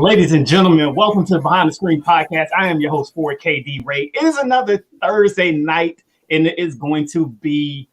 Ladies and gentlemen, welcome to the Behind the Screen podcast. I am your host, 4KD Ray. It is another Thursday night, and it is going to be,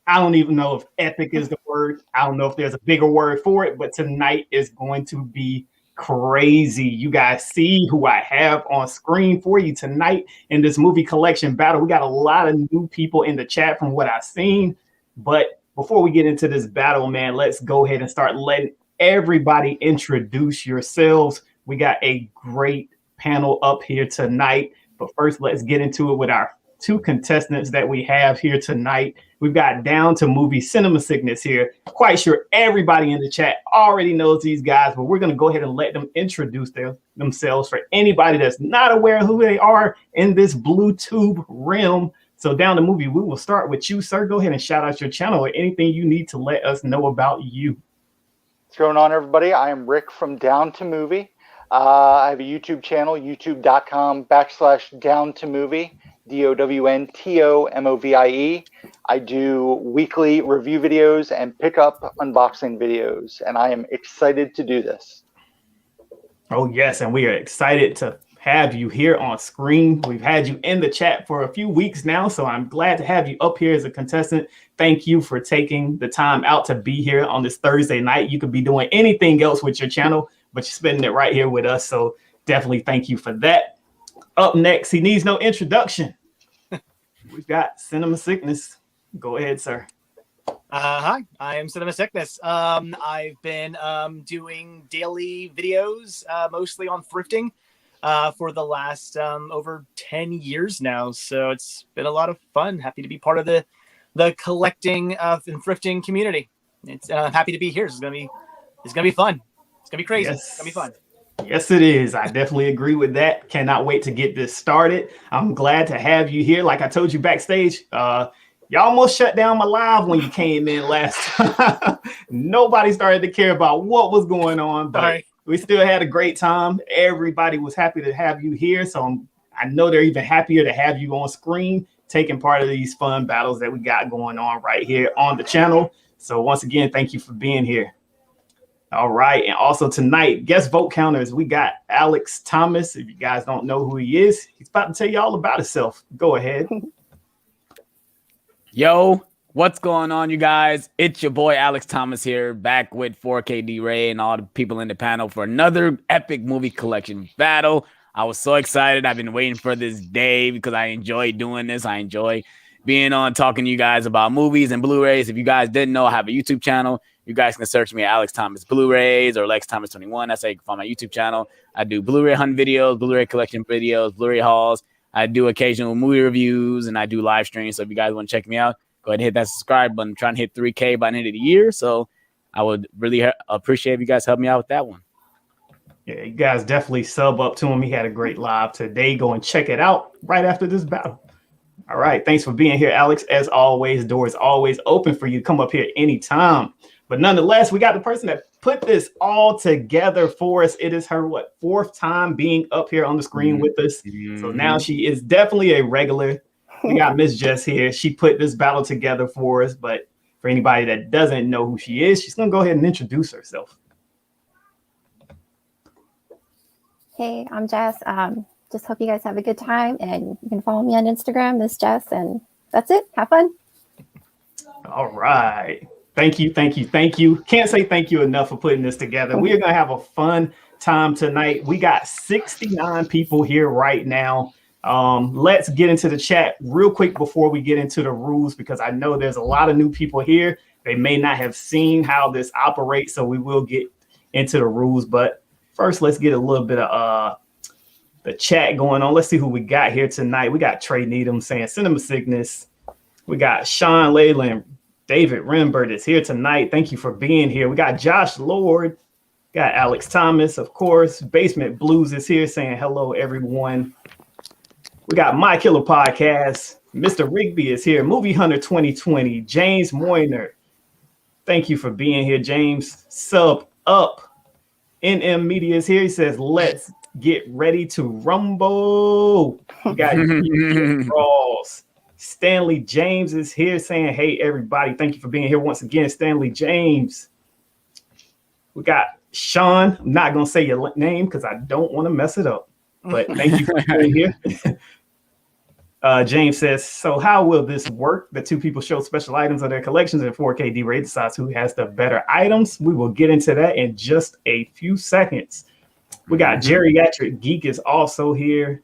I don't even know if epic is the word. I don't know if there's a bigger word for it, but tonight is going to be crazy. You guys see who I have on screen for you tonight in this movie collection battle. We got a lot of new people in the chat from what I've seen, but before we get into this battle, man, let's go ahead and start letting everybody introduce yourselves. We got a great panel up here tonight, but first let's get into it with our two contestants that we have here tonight. We've got Down to Movie Cinema Sickness here. Quite sure everybody in the chat already knows these guys, but we're going to go ahead and let them introduce themselves for anybody that's not aware of who they are in this Bluetooth realm. So Down to Movie, we will start with you, sir. Go ahead and shout out your channel or anything you need to let us know about you. What's going on, everybody? I am Rick from Down to Movie. I have a YouTube channel, youtube.com/Down to Movie, DOWNTOMOVIE. I do weekly review videos and pickup unboxing videos, and I am excited to do this. Oh, yes, and we are excited to have you here on screen. We've had you in the chat for a few weeks now, so I'm glad to have you up here as a contestant. Thank you for taking the time out to be here on this Thursday night. You could be doing anything else with your channel, but you're spending it right here with us, so definitely thank you for that. Up next, he needs no introduction. We've got Cinema Sickness. Go ahead, sir. Hi, I am Cinema Sickness. I've been doing daily videos, mostly on thrifting, for the last over 10 years now. So it's been a lot of fun. Happy to be part of the collecting and thrifting community. It's happy to be here. It's gonna be fun. It's gonna be crazy. Yes. It's gonna be fun. Yes, it is. I definitely agree with that. Cannot wait to get this started. I'm glad to have you here. Like I told you backstage, y'all almost shut down my live when you came in last time. Nobody started to care about what was going on, but we still had a great time. Everybody was happy to have you here. So I know they're even happier to have you on screen, taking part of these fun battles that we got going on right here on the channel. So once again, thank you for being here. All right. And also tonight, guest vote counters, we got Alex Thomas. If you guys don't know who he is, he's about to tell you all about himself. Go ahead. Yo, what's going on, you guys? It's your boy Alex Thomas here, back with 4KD Ray and all the people in the panel for another epic movie collection battle. I was so excited. I've been waiting for this day because I enjoy doing this. I enjoy being on, talking to you guys about movies and Blu-rays. If you guys didn't know, I have a YouTube channel. You guys can search me at Alex Thomas Blu-rays or Lex Thomas 21. That's how you can find my YouTube channel. I do Blu-ray hunt videos, Blu-ray collection videos, Blu-ray hauls. I do occasional movie reviews, and I do live streams. So if you guys want to check me out, go ahead and hit that subscribe button. I'm trying to hit 3K by the end of the year. So I would really appreciate if you guys help me out with that one. Yeah, you guys definitely sub up to him. He had a great live today. Go and check it out right after this battle. All right. Thanks for being here, Alex. As always, doors always open for you to come up here anytime. But nonetheless, we got the person that put this all together for us. It is her, fourth time being up here on the screen with us. So now she is definitely a regular. We got Miss Jess here. She put this battle together for us. But for anybody that doesn't know who she is, she's going to go ahead and introduce herself. Hey, I'm Jess. Just hope you guys have a good time, and you can follow me on Instagram, Miss Jess, and that's it. Have fun. All right. Thank you. Can't say thank you enough for putting this together. We are going to have a fun time tonight. We got 69 people here right now. Let's get into the chat real quick before we get into the rules, because I know there's a lot of new people here. They may not have seen how this operates, so we will get into the rules. But first, let's get a little bit of the chat going on. Let's see who we got here tonight. We got Trey Needham saying Cinema Sickness. We got Sean Leyland. David Rembert is here tonight. Thank you for being here. We got Josh Lord. Got Alex Thomas, of course. Basement Blues is here saying hello, everyone. We got My Killer Podcast. Mr. Rigby is here. Movie Hunter 2020. James Moyner. Thank you for being here, James. Sub Up. NM Media is here. He says, let's get ready to rumble. We got Rawls. Stanley James is here saying, hey, everybody, thank you for being here once again. Stanley James. We got Sean, I'm not going to say your name because I don't want to mess it up. But thank you for being here. James says, so how will this work? The two people show special items of their collections in 4K D-Ray decides who has the better items. We will get into that in just a few seconds. We got Geriatric Geek is also here.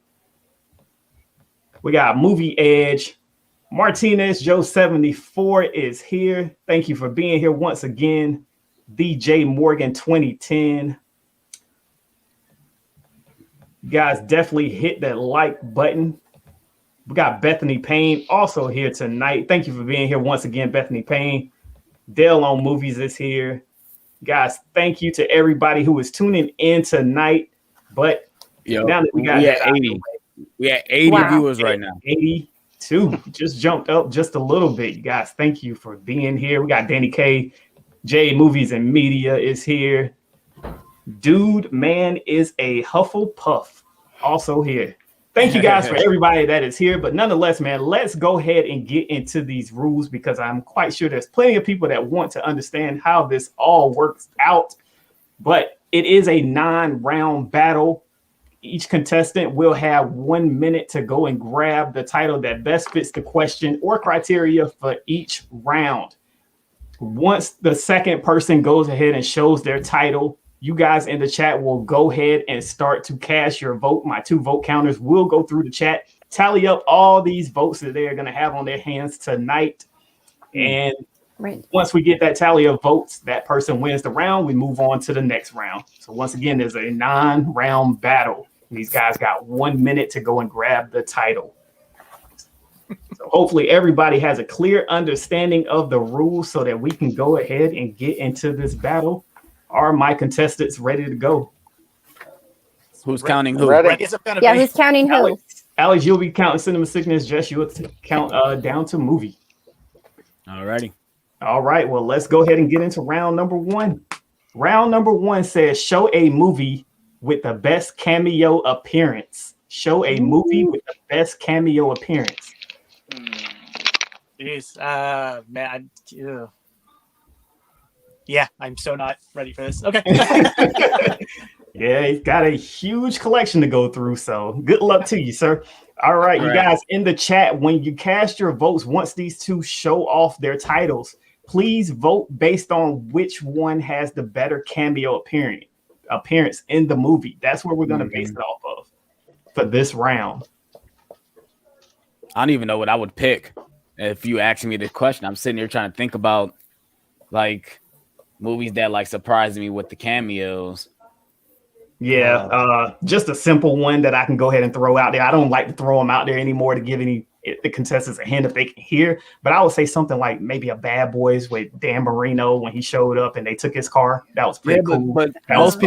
We got Movie Edge. Martinez Joe 74 is here. Thank you for being here once again. DJ Morgan 2010. You guys definitely hit that like button. We got Bethany Payne also here tonight. Thank you for being here once again, Bethany Payne. Dale on Movies is here. Guys, thank you to everybody who is tuning in tonight. But now that we got 80. We at 80 viewers right now. 82. Just jumped up just a little bit. You guys, thank you for being here. We got Danny K. J Movies and Media is here. Dude, man is a Hufflepuff also here. Thank you guys for everybody that is here. But nonetheless, man, let's go ahead and get into these rules because I'm quite sure there's plenty of people that want to understand how this all works out. But it is a 9-round battle. Each contestant will have 1 minute to go and grab the title that best fits the question or criteria for each round. Once the second person goes ahead and shows their title, you guys in the chat will go ahead and start to cast your vote. My 2 vote counters will go through the chat, tally up all these votes that they're going to have on their hands tonight. And once we get that tally of votes, that person wins the round. We move on to the next round. So once again, there's a 9-round battle. These guys got 1 minute to go and grab the title. So hopefully everybody has a clear understanding of the rules so that we can go ahead and get into this battle. Are my contestants ready to go? Who's counting who? Yeah, who's counting who? Alex, you'll be counting Cinema Sickness. Jess, you'll count down to movie. Alrighty. All right, well, let's go ahead and get into round number 1. Round number 1 says, show a movie with the best cameo appearance. Show a movie with the best cameo appearance. Jeez, man. Yeah, I'm so not ready for this. Okay. Yeah, he's got a huge collection to go through, so good luck to you, sir. All right, you guys in the chat, when you cast your votes, once these two show off their titles, please vote based on which one has the better cameo appearance in the movie. That's where we're going to base it off of for this round. I don't even know what I would pick if you asked me this question. I'm sitting here trying to think about like movies that like surprised me with the cameos. Yeah, just a simple one that I can go ahead and throw out there. I don't like to throw them out there anymore to give the contestants a hint if they can hear. But I would say something like maybe a Bad Boys with Dan Marino when he showed up and they took his car. That was pretty cool. But most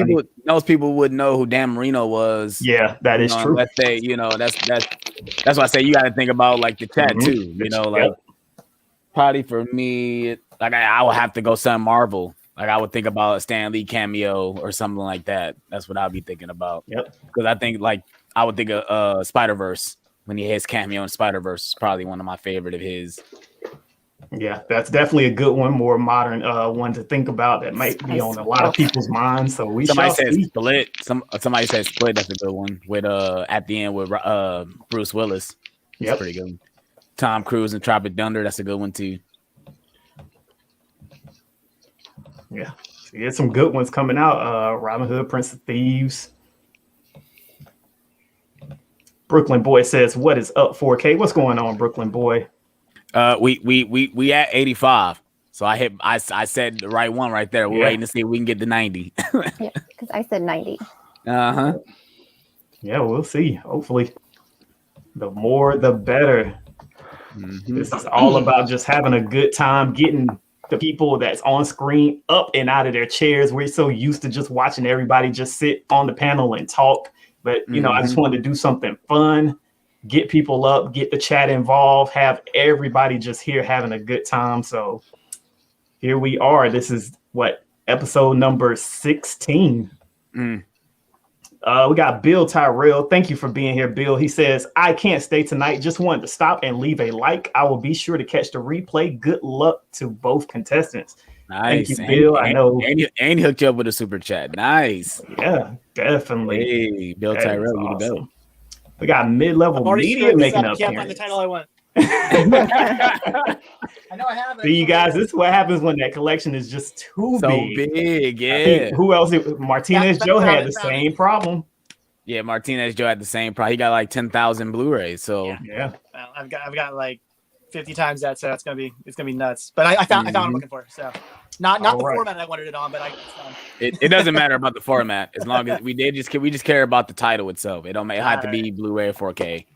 people would know who Dan Marino was. Yeah, that is true. Let's say, that's why I say you got to think about like the chat too. Probably for me, like I would have to go Sun Marvel. Like I would think about a Stan Lee cameo or something like that. That's what I'd be thinking about. Yep. Because I think like I would think of Spider-Verse when he has cameo in Spider-Verse is probably one of my favorite of his. Yeah, that's definitely a good one, more modern one to think about that might be on a lot of people's minds. So somebody said Split. Somebody said Split. That's a good one with at the end with Bruce Willis. That's pretty good. Tom Cruise and Tropic Thunder. That's a good one too. Yeah, so you had some good ones coming out. Robin Hood, Prince of Thieves. Brooklyn Boy says, "What is up, 4K? What's going on, Brooklyn Boy?" We at 85. So I said the right one right there. We're waiting to see if we can get to 90. Yeah, because I said 90. Uh-huh. Yeah, we'll see. Hopefully, the more the better. Mm-hmm. This is all about just having a good time, getting the people that's on screen up and out of their chairs. We're so used to just watching everybody just sit on the panel and talk. But, I just wanted to do something fun, get people up, get the chat involved, have everybody just here having a good time. So here we are. This is episode number 16. We got Bill Tyrell. Thank you for being here, Bill. He says, I can't stay tonight. Just wanted to stop and leave a like. I will be sure to catch the replay. Good luck to both contestants. Thank Nice. you, Bill. I know. And he hooked you up with a super chat. Nice. Yeah, definitely. Hey, Bill That Tyrell, is you the awesome. Bill. We got mid-level I've already media screwed this making up. up. Can't find the title I want. I know I have it. See, you guys, this is what happens when that collection is just too So big. big, I yeah. think, who else? Martinez Joe found had it, the found same problem. Yeah, Martinez Joe had the same problem. He got like 10,000 Blu-rays. So Yeah. Well, I've got like 50 times that, so it's gonna be nuts. But I found what I'm looking for. So not All the right. format I wanted it on, but it doesn't matter about the format as long as we just care about the title itself. It don't have to be Blu-ray or 4K.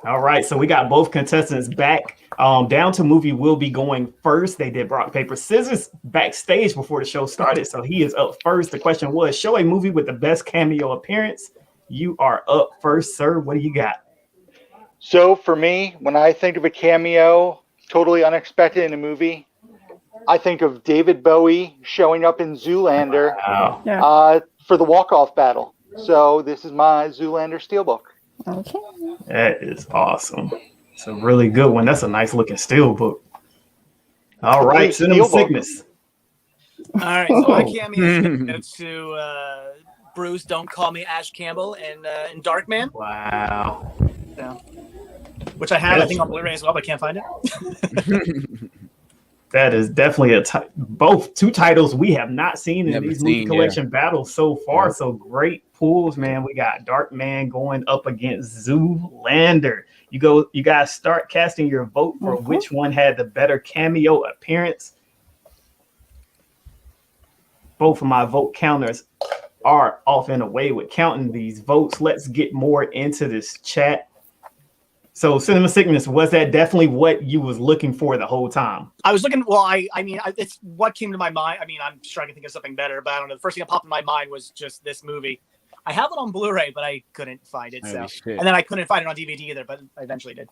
All right, so we got both contestants back. Down to Movie will be going first. They did rock, paper, scissors backstage before the show started, so he is up first. The question was, show a movie with the best cameo appearance. You are up first, sir. What do you got? So for me, when I think of a cameo, totally unexpected in a movie, I think of David Bowie showing up in Zoolander Wow. for the walk-off battle. So this is my Zoolander steelbook. Okay. That is awesome. It's a really good one. That's a nice looking steelbook. All right, Complete Cinema steelbook. Sickness. all right. So my cameo is gonna go to Bruce. Don't call me Ash Campbell and Darkman. Wow. So, which I have, I think, on Blu-ray as well, but I can't find it. That is definitely both two titles we have not seen in these movie collection battles so far. So great pulls, man. We got Darkman going up against Zoolander. You guys start casting your vote for which one had the better cameo appearance. Both of my vote counters are off and away with counting these votes. Let's get more into this chat. So, Cinema Sickness, was that definitely what you was looking for the whole time? I was looking. Well, I mean, it's what came to my mind. I mean, I'm trying to think of something better, but I don't know. The first thing that popped in my mind was just this movie. I have it on Blu-ray, but I couldn't find it. And then I couldn't find it on DVD either, but I eventually did.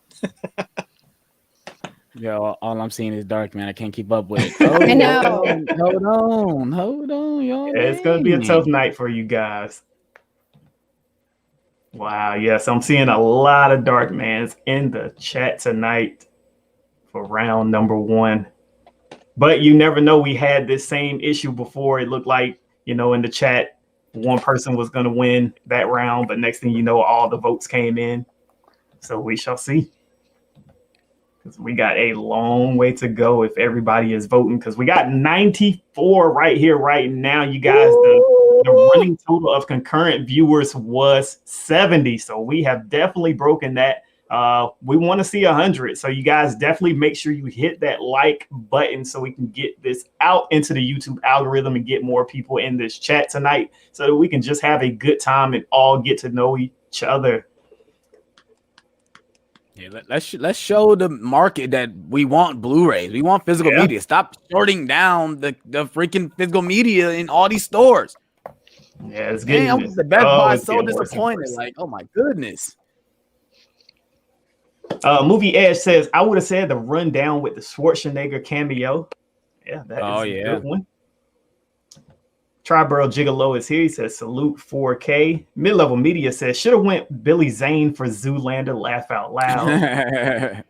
Yo, all I'm seeing is Darkman. I can't keep up with it. Oh, I know. Hold on, y'all. Yeah, it's gonna be a tough night for you guys. Wow, yes, I'm seeing a lot of Darkmans in the chat tonight for round number 1. But you never know. We had this same issue before. It looked like, in the chat, one person was going to win that round, but next thing you know, all the votes came in. So we shall see. Because we got a long way to go if everybody is voting. Because we got 94 right here, right now. You guys, the running total of concurrent viewers was 70. So we have definitely broken that. We want to see 100. So you guys definitely make sure you hit that like button so we can get this out into the YouTube algorithm and get more people in this chat tonight so that we can just have a good time and all get to know each other. Yeah, let's show the market that we want Blu-rays. We want physical media. Stop shorting down the freaking physical media in all these stores. Yeah, it's getting the Best Buy so disappointed. Like, oh my goodness. Movie Edge says, I would have said the rundown with the Schwarzenegger cameo. Yeah, that is a good one. Triborough Gigolo is here. He says, salute 4K. Mid-level media says, should have went Billy Zane for Zoolander. Laugh out loud.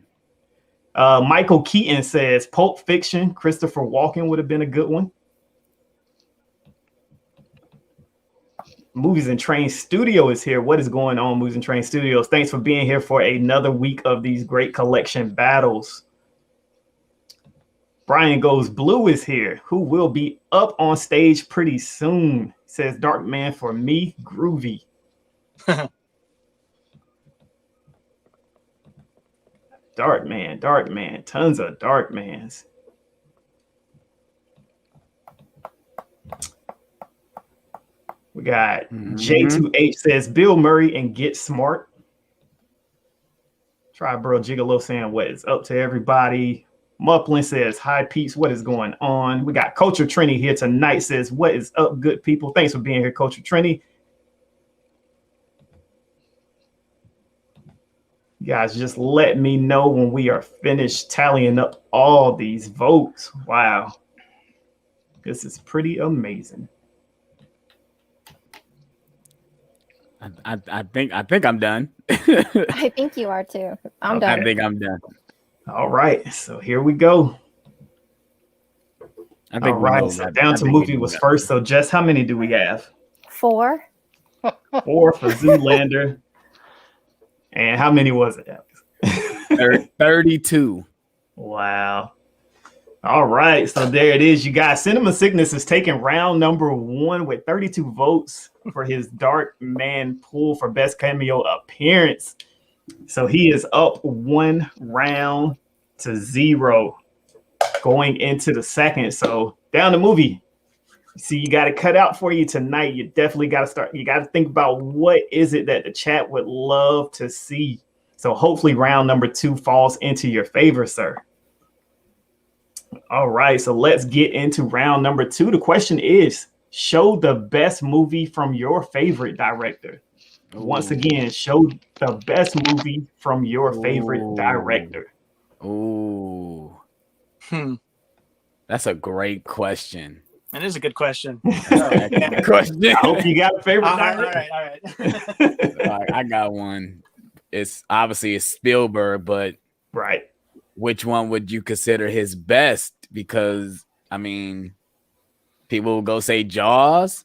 Michael Keaton says, Pulp Fiction. Christopher Walken would have been a good one. Movies and Train Studio is here. What is going on, Movies and Train Studios? Thanks for being here for another week of these great collection battles. Brian Goes Blue is here, who will be up on stage pretty soon. Says Darkman for me, groovy. Darkman, tons of Darkmans. We got J2H says Bill Murray and Get Smart. Triborough Gigolo saying what is up to everybody. Muplin says, hi, peeps. What is going on? We got Culture Trini here tonight. Says, what is up, good people? Thanks for being here, Culture Trini. You guys, just let me know when we are finished tallying up all these votes. Wow. This is pretty amazing. I think I'm done. I think you are too. I'm done. I think I'm done. All right, so here we go. I All think we right, know so that. down I to think we movie know was that. first. So Jess, how many do we have? 4. 4 for Zoolander. And how many was it, Alex? 32. Wow. All right, so there it is, you guys. Cinema Sickness is taking round number 1 with 32 votes for his Dark Man pool for best cameo appearance. So he is up 1 round to 0 going into the second. So down the movie. See, you got to cut out for you tonight. You definitely got to start. You got to think about what is it that the chat would love to see. So hopefully round number 2 falls into your favor, sir. All right, so let's get into round number 2. The question is, show the best movie from your favorite director. Once again, show the best movie from your favorite director. Ooh. That's a great question. That is a good question. Question. I hope you got a favorite All director. right. I got one. It's obviously Spielberg, but Right. which one would you consider his best? Because I mean, people will go say Jaws,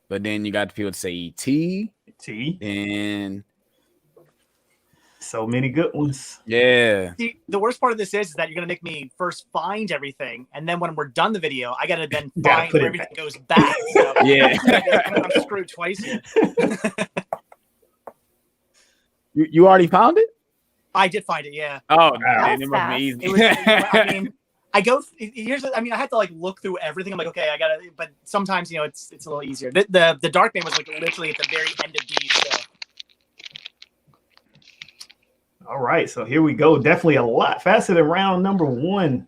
but then you got the people to say E.T. and So many good ones. yeah. See, the worst part of this is that you're gonna make me first find everything, and then when we're done the video, I gotta then Gotta find put where it everything goes back. So Yeah. I'm screwed twice here. You already found it? I did find it, yeah. Oh, That's it must fast. be easy. It was. I mean, I go. I had to like look through everything. I'm like, okay, I gotta. But sometimes, it's a little easier. The Dark Man was like literally at the very end of these. So. All right, so here we go. Definitely a lot faster than round number 1.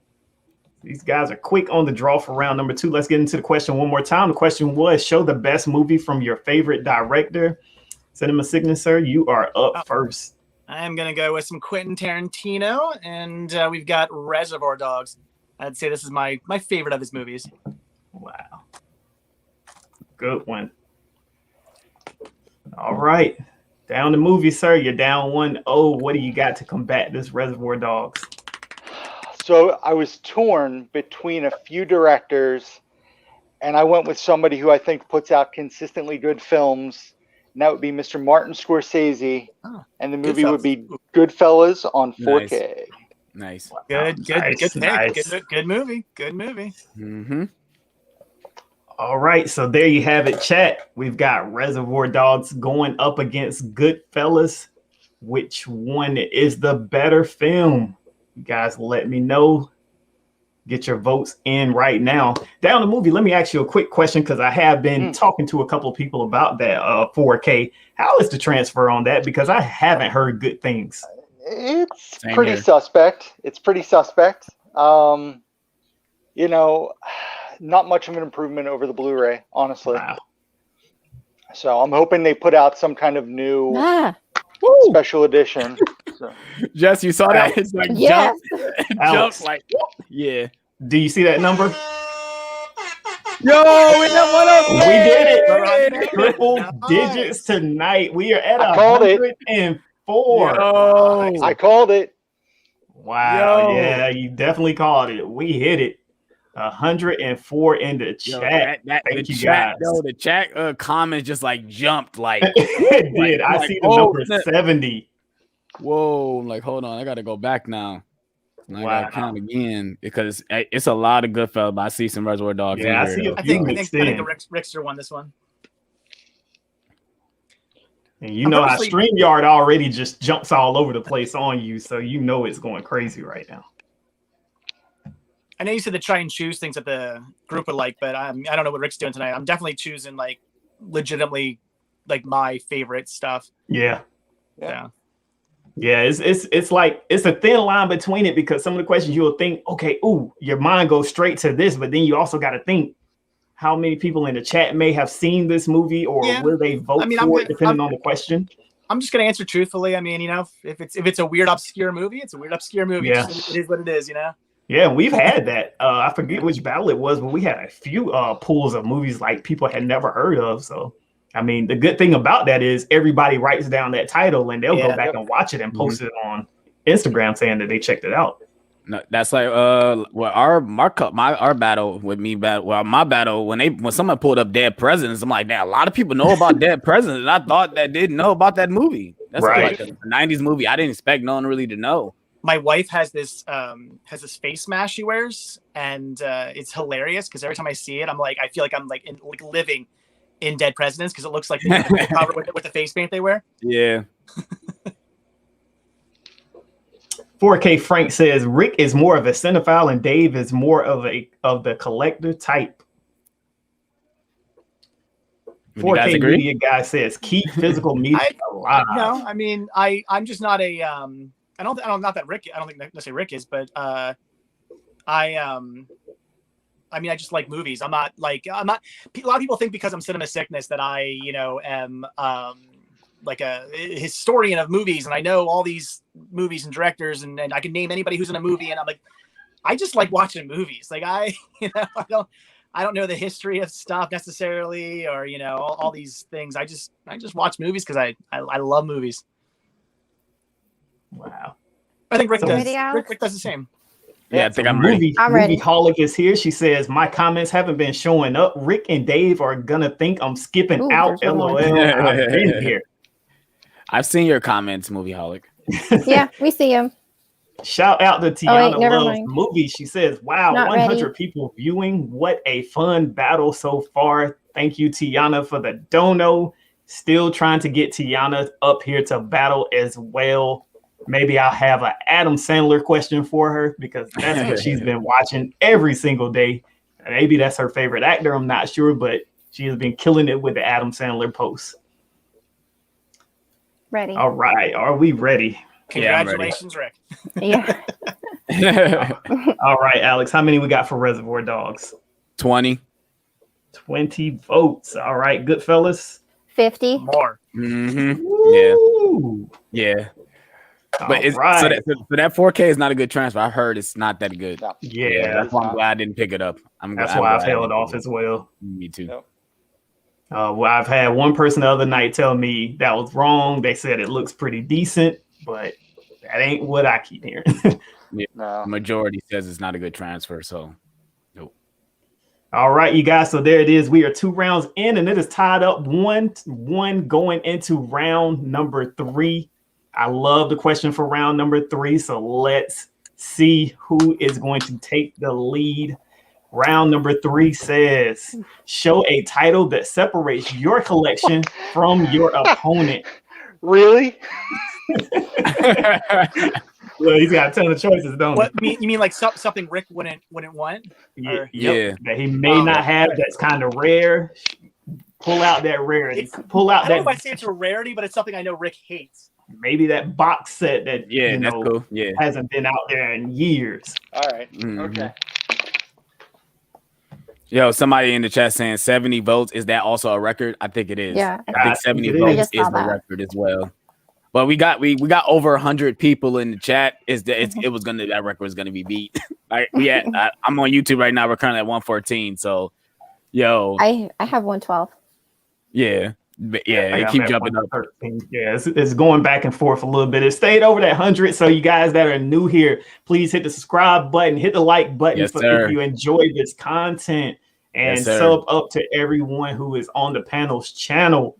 These guys are quick on the draw for round number 2. Let's get into the question one more time. The question was, show the best movie from your favorite director. Cinema Sickness, sir, you are up first. I'm gonna go with some Quentin Tarantino, and we've got Reservoir Dogs. I'd say this is my favorite of his movies. Wow. Good one. All right. Down the movie, sir. You're down 1-0. What do you got to combat this Reservoir Dogs? So I was torn between a few directors, and I went with somebody who I think puts out consistently good films, and that would be Mr. Martin Scorsese, and the movie would be Goodfellas on 4K. Nice. Good pick. Nice. Good movie. Good movie. Mm-hmm. All right, so there you have it, chat. We've got Reservoir Dogs going up against Goodfellas. Which one is the better film? You guys let me know. Get your votes in right now. Down the movie, let me ask you a quick question because I have been talking to a couple of people about that 4K. How is the transfer on that? Because I haven't heard good things. It's Same pretty here. suspect. Not much of an improvement over the Blu-ray, honestly. Wow. So I'm hoping they put out some kind of new special edition. So. Jess, you saw that? It's like Yes. Alex, jump like yeah. do you see that number? Yo, we got one up. We did it. Nice. Triple digits tonight. We are at I called it. 104. Yo. I called it. Wow. Yo. Yeah, you definitely called it. We hit it. 104 in the Yo, chat. the Thank you, chat, guys. yo, the chat comments just like jumped like It did. I like, see the oh, number snap. 70. whoa, like hold on, I gotta go back now. I Wow. gotta count again because it's a lot of Goodfellas, but I see some Reservoir Dogs. Yeah, I in see here, a I few think mixed the in. Rickster won this one. And you know how Honestly- StreamYard already just jumps all over the place on you, so you know it's going crazy right now. I know you said to try and choose things that the group would like, but I don't know what Rick's doing tonight. I'm definitely choosing like legitimately like my favorite stuff. Yeah. Yeah. Yeah, it's like it's a thin line between it because some of the questions you'll think, okay, ooh, your mind goes straight to this, but then you also got to think how many people in the chat may have seen this movie or Yeah. will they vote for it depending on the question. I'm just gonna answer truthfully. I mean, if it's a weird obscure movie, it's a weird obscure movie. Yeah. It is what it is, Yeah, we've had that. I forget which battle it was, but we had a few pools of movies like people had never heard of. So, I mean, the good thing about that is everybody writes down that title and they'll go back and watch it and post it on Instagram saying that they checked it out. No, that's like well, our battle with me my battle when someone pulled up Dead Presidents, I'm like, damn, a lot of people know about Dead Presidents, and I thought that didn't know about that movie. That's Right. like a 90s movie. I didn't expect no one really to know. My wife has this face mask she wears, and it's hilarious because every time I see it, I'm like, I feel like I'm like living in Dead Presidents because it looks like the cover with the face paint they wear. Yeah. 4K Frank says Rick is more of a cinephile and Dave is more of the collector type. 4K Media guy says keep physical media alive. No, I mean I'm just not a I don't not that Rick. I don't think necessarily Rick is, but I mean I just like movies. I'm not. A lot of people think because I'm cinema sickness that I am like a historian of movies and I know all these movies and directors and I can name anybody who's in a movie, and I'm like, I just like watching movies. Like I don't know the history of stuff necessarily, or all these things. I just watch movies because I love movies. Wow. I think Rick does. Video? Rick does the same. Yeah, I think I'm ready. I'm ready. Movie-holic is here. She says, my comments haven't been showing up. Rick and Dave are gonna think I'm skipping out. for sure. LOL. I've been here. I've seen your comments, Movie-holic. Yeah, we see him. Shout out to Tiana never Loves mind. Movies. She says, wow, Not 100 ready. people viewing. What a fun battle so far. Thank you, Tiana, for the dono. Still trying to get Tiana up here to battle as well. Maybe I'll have an Adam Sandler question for her because that's what she's been watching every single day. Maybe that's her favorite actor. I'm not sure, but she has been killing it with the Adam Sandler posts. Ready. All right. Are we ready? Congratulations, Rick. Yeah. All right, Alex. How many we got for Reservoir Dogs? 20. 20 votes. All right, Goodfellas. 50. More. Mm-hmm. Woo! Yeah. All But it's, right. so that 4K is not a good transfer. I heard it's not that good. No. Yeah, That's why I'm glad I didn't pick it up. that's why I've held off as well. Me too. Yep. Well, I've had one person the other night tell me that was wrong. They said it looks pretty decent, but that ain't what I keep hearing. No. The majority says it's not a good transfer. So, nope. All right, you guys. So there it is. We are 2 rounds in, and it is tied up 1-1 going into round number 3. I love the question for round number 3. So let's see who is going to take the lead. Round number 3 says, show a title that separates your collection from your opponent. Really? Well, he's got a ton of choices, don't What you mean like something Rick wouldn't want? he? Or- Yeah. That he may not have. That's kind of rare. Pull out that rarity. Pull out I don't know if that. I'd say it's a rarity, but it's something I know Rick hates. Maybe that box set that Yeah, that's cool. Yeah. hasn't been out there in years. All right. Mhm. Okay. Yo, somebody in the chat saying 70 votes. Is that also a record? I think it is. Yeah. I think 70 it is. I votes just is saw the that. record as well. But we got over 100 people in the chat. That record was gonna be beat. I'm on YouTube right now. We're currently at 114. So, yo, I have 112. yeah, but yeah, I it got keep that jumping up. 113. Yeah, it's going back and forth a little bit. It stayed over that 100. So you guys that are new here, please hit the subscribe button, hit the like button Yes, if sir. you enjoy this content, and Yes, sir. sub up to everyone who is on the panel's channel.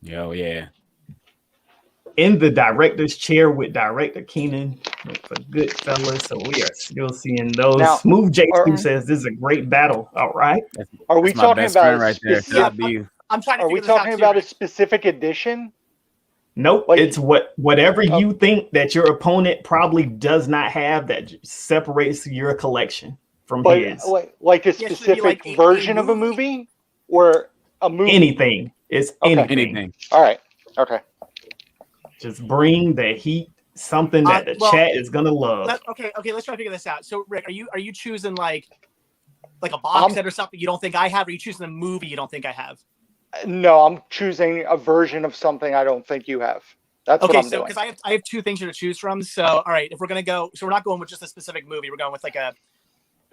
Yo, yeah. In the director's chair with director Keenan for Goodfellas. So we are still seeing those. Now, Smooth J2 are- says this is a great battle. All right. Are we That's my talking best about friend right there. specific- Shout out to you. I'm trying to Are we figure this out talking too, about a Rick. specific edition? Nope. Like- It's whatever you think that your opponent probably does not have that separates your collection from But his. like a Yes, it'd be specific like a version of a movie. movie or a movie? Anything. It's Okay. anything. Anything. All right. Okay. Just bring the heat, something that the well, chat is gonna love. Okay, let's try to figure this out. So, Rick, are you choosing like a box set or something you don't think I have, or are you choosing a movie you don't think I have? No, I'm choosing a version of something I don't think you have. That's Okay, what I'm so doing. because I have 2 things here to choose from. So, all right, if we're gonna go, so we're not going with just a specific movie. We're going with like a.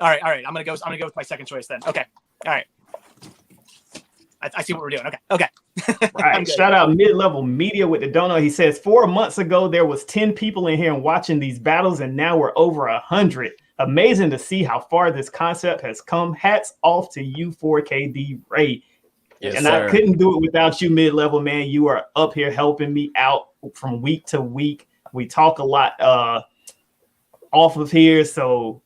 All right. I'm gonna go with my second choice then. Okay. All right. I see what we're doing. Okay. Right. Shout out Mid-Level Media with the donut. He says 4 months ago there was 10 people in here watching these battles, and now we're over 100. Amazing to see how far this concept has come. Hats off to you, 4KD Ray. Yes, and sir. I couldn't do it without you, Mid-Level man. You are up here helping me out from week to week. We talk a lot off of here, so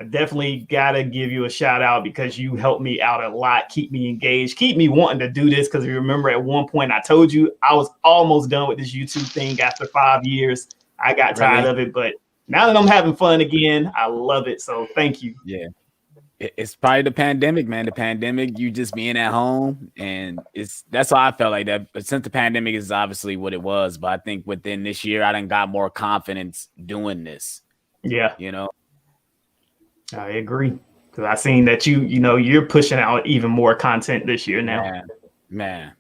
I definitely gotta give you a shout out because you helped me out a lot, keep me engaged, keep me wanting to do this. Because you remember at one point I told you I was almost done with this YouTube thing after 5 years. I got tired of it, but now that I'm having fun again, I love it. So thank you. Yeah. It's probably the pandemic, man. The pandemic, you just being at home, and that's why I felt like that. But since the pandemic is obviously what it was, but I think within this year, I done got more confidence doing this. Yeah, you know, I agree because I seen that you're pushing out even more content this year now. Man.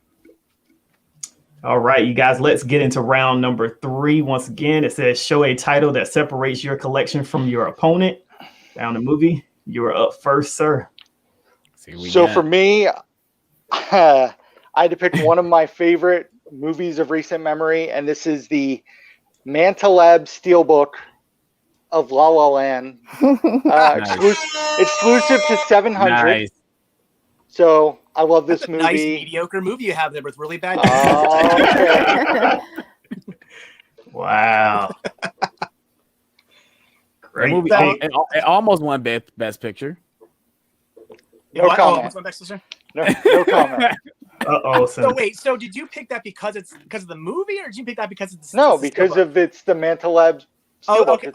All right, you guys, let's get into round number 3. Once again, it says show a title that separates your collection from your opponent. Down the movie. You are up first, sir. So for me, I had to pick one of my favorite movies of recent memory, and this is the Manta Lab Steelbook of La La Land. Exclusive to 700. Nice. So I love this That's a movie. nice mediocre movie you have there with really bad. Okay. Wow. Great movie. It almost won Best Picture. No comment. What's my next sister? No comment. So wait, so did you pick that because of the movie, or did you pick that because it's no, because of it's the Manta Lab. Okay.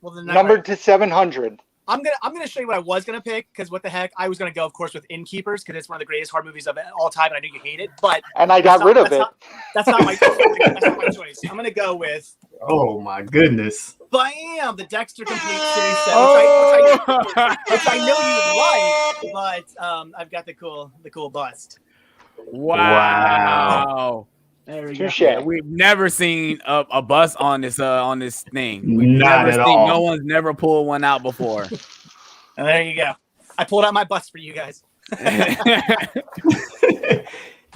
Well, then numbered to 700. I'm gonna show you what I was gonna pick, because what the heck, I was gonna go, of course, with Innkeepers, because it's one of the greatest horror movies of all time, and I knew you hate it. But I got rid of it. That's not my choice. I'm gonna go with. Oh my goodness! Bam! The Dexter Complete Series set, which I know you like, but I've got the cool bust. Wow. There we Touche. go. Yeah, we've never seen a bus on this thing. We've Not never at seen. all. No one's never pulled one out before. And there you go. I pulled out my bust for you guys.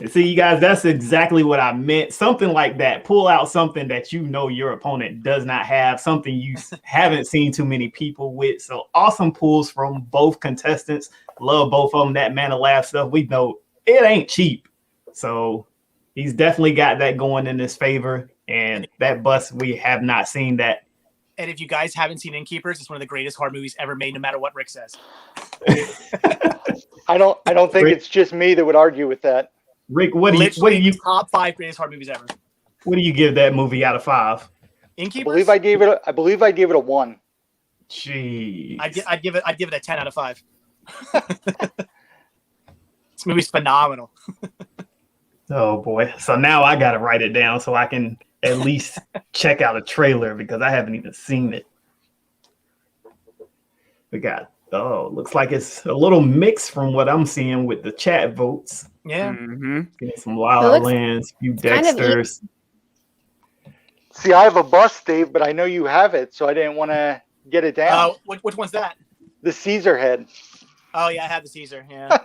See, you guys, that's exactly what I meant. Something like that. Pull out something that you know your opponent does not have, something you haven't seen too many people with. So awesome pulls from both contestants. Love both of them. That Manta Lab stuff, we know it ain't cheap. So he's definitely got that going in his favor. And that bust, we have not seen that. And if you guys haven't seen Innkeepers, it's one of the greatest horror movies ever made, no matter what Rick says. I don't think it's just me that would argue with that. Rick, what do you top 5 greatest horror movies ever? What do you give that movie out of 5? Innkeepers? I believe I gave it a 1. Jeez. I'd give it a 10 out of 5. This movie's phenomenal. Oh boy. So now I gotta write it down so I can at least check out a trailer because I haven't even seen it. We got looks like it's a little mixed from what I'm seeing with the chat votes. Yeah. Mm-hmm. Getting some La La Lands, few Dexters. See, I have a bust, Dave, but I know you have it, so I didn't want to get it down. Which one's that? The Caesar head. Oh yeah, I have the Caesar. Yeah.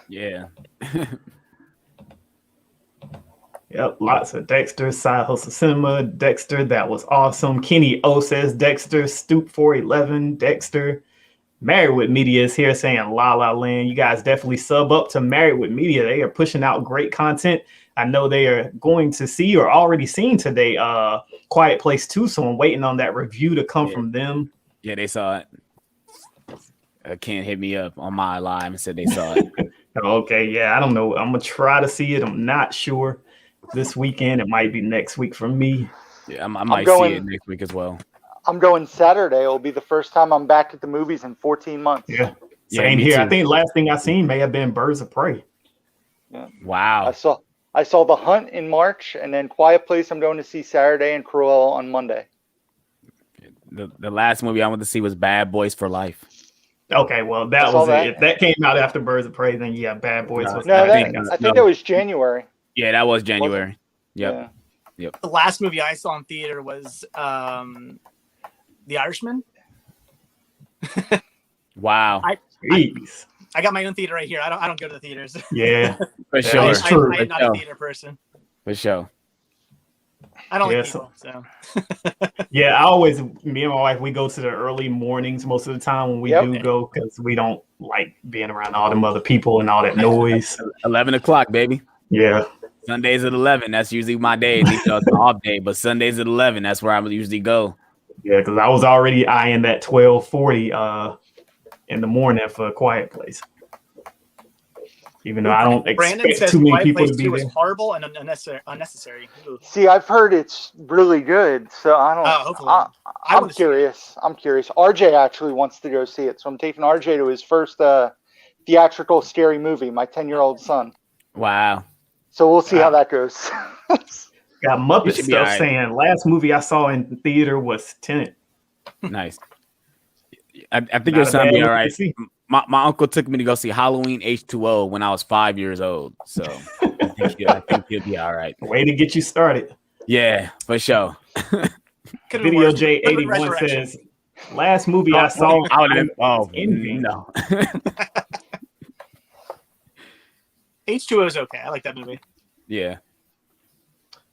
Yeah. Yep, lots of Dexter, Side Hustle Cinema, Dexter, that was awesome. Kenny O says Dexter, Stoop 411, Dexter. Married with Media is here saying La La Land. You guys definitely sub up to Married with Media. They are pushing out great content. I know they are going to see or already seen today Quiet Place 2, so I'm waiting on that review to come from them. Yeah, they saw it. Ken hit me up on my live and said they saw it. Okay, yeah, I don't know. I'm going to try to see it. I'm not sure. This weekend, it might be next week for me. Yeah, I might see it next week as well. I'm going Saturday. It'll be the first time I'm back at the movies in 14 months. Yeah, same here. Too. I think last thing I seen may have been Birds of Prey. Yeah. Wow. I saw The Hunt in March, and then Quiet Place I'm going to see Saturday, and Cruella on Monday. The last movie I went to see was Bad Boys for Life. Okay, well that was it. If that came out after Birds of Prey, then yeah, Bad Boys was. No, I think that was January. Yeah, that was January. Yep. Yeah. Yep. The last movie I saw in theater was The Irishman. Wow. I got my own theater right here. I don't go to the theaters. Yeah, For that sure. is true. I am not a theater person. For sure. I don't like Yes. people. So Yeah, I always, me and my wife, we go to the early mornings most of the time when we Yep. do go because we don't like being around all them other people and all that noise. 11 o'clock, baby. Yeah. Sundays at 11. That's usually my day. It's an off day, but Sundays at 11. That's where I would usually go. Yeah, because I was already eyeing that 12:40 in the morning for A Quiet Place. Even though I don't Brandon expect says too many Quiet people Place to be 2 was there. horrible and unnecessary. Ooh. See, I've heard it's really good, so I don't. Hopefully. I'm curious. I'm curious. RJ actually wants to go see it, so I'm taking RJ to his first theatrical scary movie. My 10-year-old son. Wow. So we'll see how that goes. Got You Muppet should be stuff all right. saying last movie I saw in theater was Tenet. Nice. I think Not your a son bad be movie all to right. see. My uncle took me to go see Halloween H2O when I was 5 years old. So I think he'll be all right. Way to get you started. Yeah, for sure. Could've Video worked. J81 Resurrection. says, last movie I saw. I would have. Ending. No. H2O is okay. I like that movie. Yeah.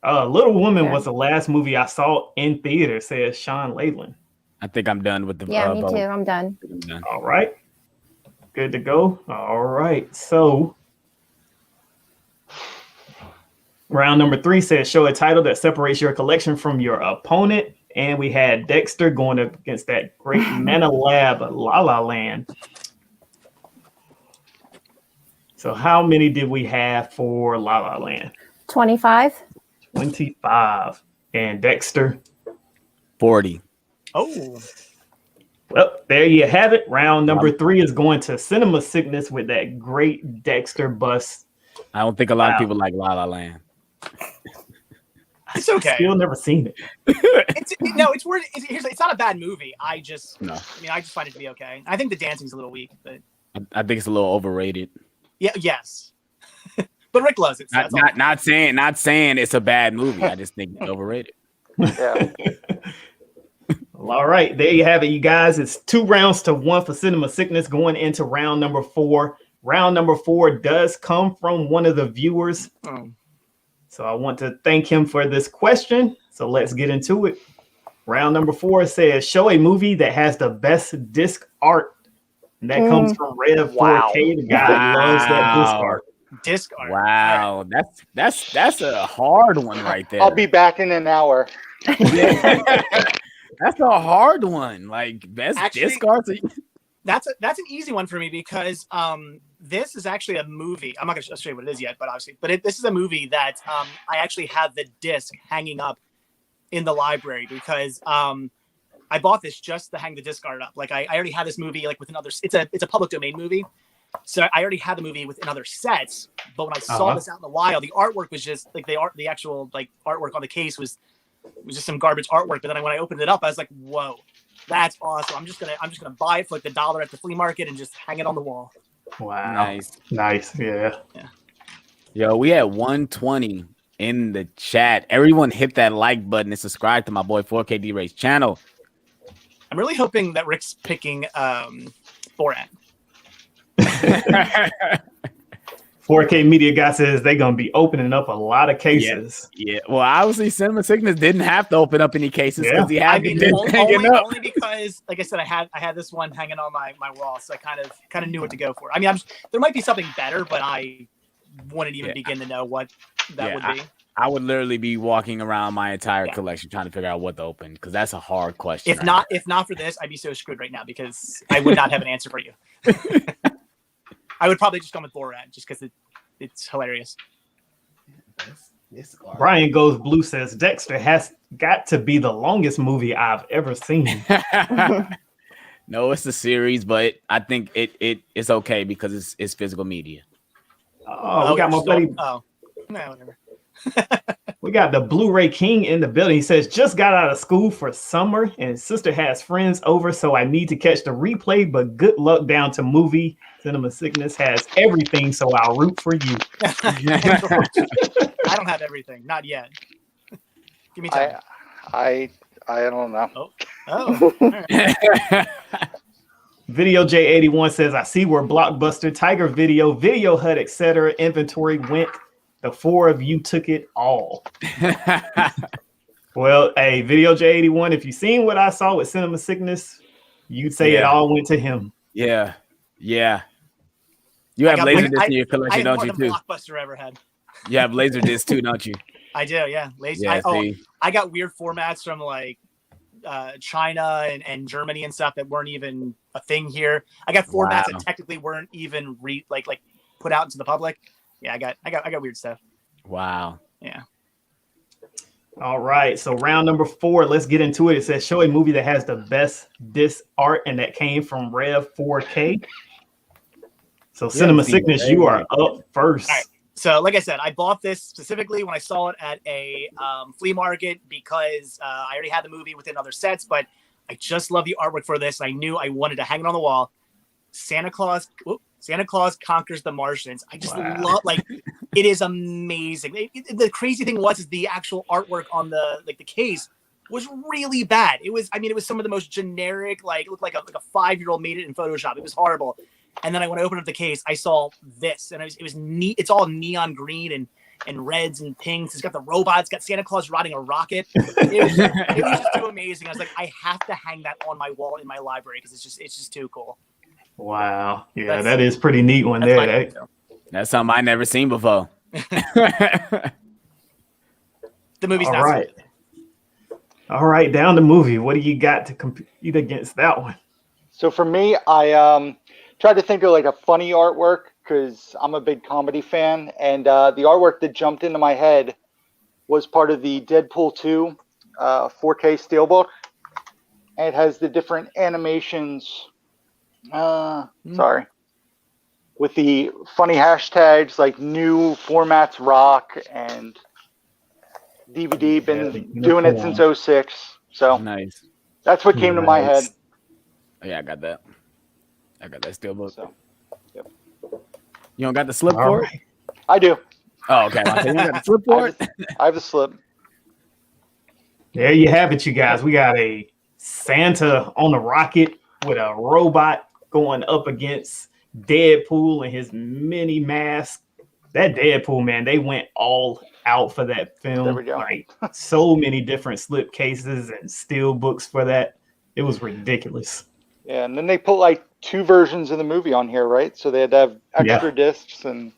Little Woman Yeah. was the last movie I saw in theater, says Sean Leyland. I think I'm done with the. Yeah, me vote. too. I'm done. I'm done. All right. Good to go. All right. So round number 3 says show a title that separates your collection from your opponent. And we had Dexter going up against that great Mana Lab La La Land. So how many did we have for La La Land? 25. 25. And Dexter. 40. Oh, Well, there you have it. Round number 3 is going to Cinema Sickness with that great Dexter bust. I don't think a lot Wow. of people like La La Land. it's okay. Still never seen it. It's weird. It's not a bad movie. I just find it to be okay. I think the dancing's a little weak, but I think it's a little overrated. yes. But Rick loves it. So that's all. Not saying it's a bad movie. I just think it's overrated. Yeah. Well, all right, there you have it, you guys. It's 2 rounds to 1 for Cinema Sickness going into round number 4. Round number 4 does come from one of the viewers. Oh. So I want to thank him for this question. So let's get into it. Round number 4 says, show a movie that has the best disc art. And that comes from Rev 4K. The guy loves that disc art. Disc art. Wow, that's a hard one right there. I'll be back in an hour. That's a hard one. Like best Actually, disc art. That's an easy one for me because this is actually a movie. I'm not going to show you what it is yet, but obviously, this is a movie that I actually have the disc hanging up in the library because I bought this just to hang the disc art up. Like I already had this movie like with another. It's a public domain movie, so I already had the movie with other sets. But when I saw this out in the wild, the artwork was just like the actual like artwork on the case was just some garbage artwork. But then when I opened it up, I was like, whoa. That's awesome. I'm just gonna buy it for like $1 at the flea market and just hang it on the wall. Wow. Nice. Yeah. Yo, we had 120 in the chat. Everyone hit that like button and subscribe to my boy 4KD Ray's channel. I'm really hoping that Rick's picking Borat. 4K Media guy says they're gonna be opening up a lot of cases. Yeah. Well, obviously, Cinema Sickness didn't have to open up any cases because he had I mean, the disc hanging up. only because, like I said, I had this one hanging on my wall, so I kind of knew what to go for. I mean, there might be something better, but I wouldn't even begin to know what that would be. I would literally be walking around my entire collection trying to figure out what to open because that's a hard question. If not for this, I'd be so screwed right now because I would not have an answer for you. I would probably just come with Borat just because it's hilarious. Brian Goes Blue says Dexter has got to be the longest movie I've ever seen. No, it's a series, but I think it's okay because it's physical media. Oh, we got my buddy. Oh, no, whatever. We got the Blu-ray King in the building. He says, just got out of school for summer and sister has friends over, so I need to catch the replay, but good luck down to movie. Cinema Sickness has everything, so I'll root for you. I don't have everything. Not yet. Give me time. I don't know. Oh. All right. Video J81 says, I see where Blockbuster, Tiger Video, Video Hut, etc. inventory went. The four of you took it all. Well, hey, Video J81, if you seen what I saw with Cinema Sickness, you'd say it all went to him. Yeah. You have Laserdisc in your collection, don't you, too? Blockbuster ever had. You have Laserdisc, too, don't you? I do, yeah. I got weird formats from like China and Germany and stuff that weren't even a thing here. I got formats that technically weren't even put out into the public. Yeah, I got weird stuff. Wow. Yeah. All right, so round number 4. Let's get into it. It says, show a movie that has the best disc art and that came from Rev 4K. So Cinema Sickness, you are up first. All right. So like I said, I bought this specifically when I saw it at a flea market because I already had the movie within other sets, but I just love the artwork for this. I knew I wanted to hang it on the wall. Santa Claus Conquers the Martians. I just love, it is amazing. The crazy thing is the actual artwork on the case was really bad. It was some of the most generic, it looked like a 5-year-old made it in Photoshop. It was horrible. And then when I opened up the case, I saw this, and it was neat. It's all neon green and reds and pinks. It's got the robots. It's got Santa Claus riding a rocket. It was just too amazing. I was like, I have to hang that on my wall in my library because it's just too cool. Wow. Yeah, that is pretty neat one there. That's something I never seen before. The movie's all not right. All right, down the movie. What do you got to compete against that one? So for me, I tried to think of a funny artwork because I'm a big comedy fan, and the artwork that jumped into my head was part of the Deadpool 2 4K Steelbook. And it has the different animations. Sorry. With the funny hashtags like new formats rock and DVD. Been doing it since 06. So nice. That's what came to my head. Oh, yeah, I got that Steelbook. So, yep. You don't got the slip for it? I do. Oh, okay. You got the slip for it? I have the slip. There you have it, you guys. We got a Santa on a rocket with a robot going up against Deadpool and his mini mask. That Deadpool, man, they went all out for that film. There we go. So many different slip cases and steel books for that. It was ridiculous. Yeah, and then they put 2 versions of the movie on here, right? So they had to have extra discs and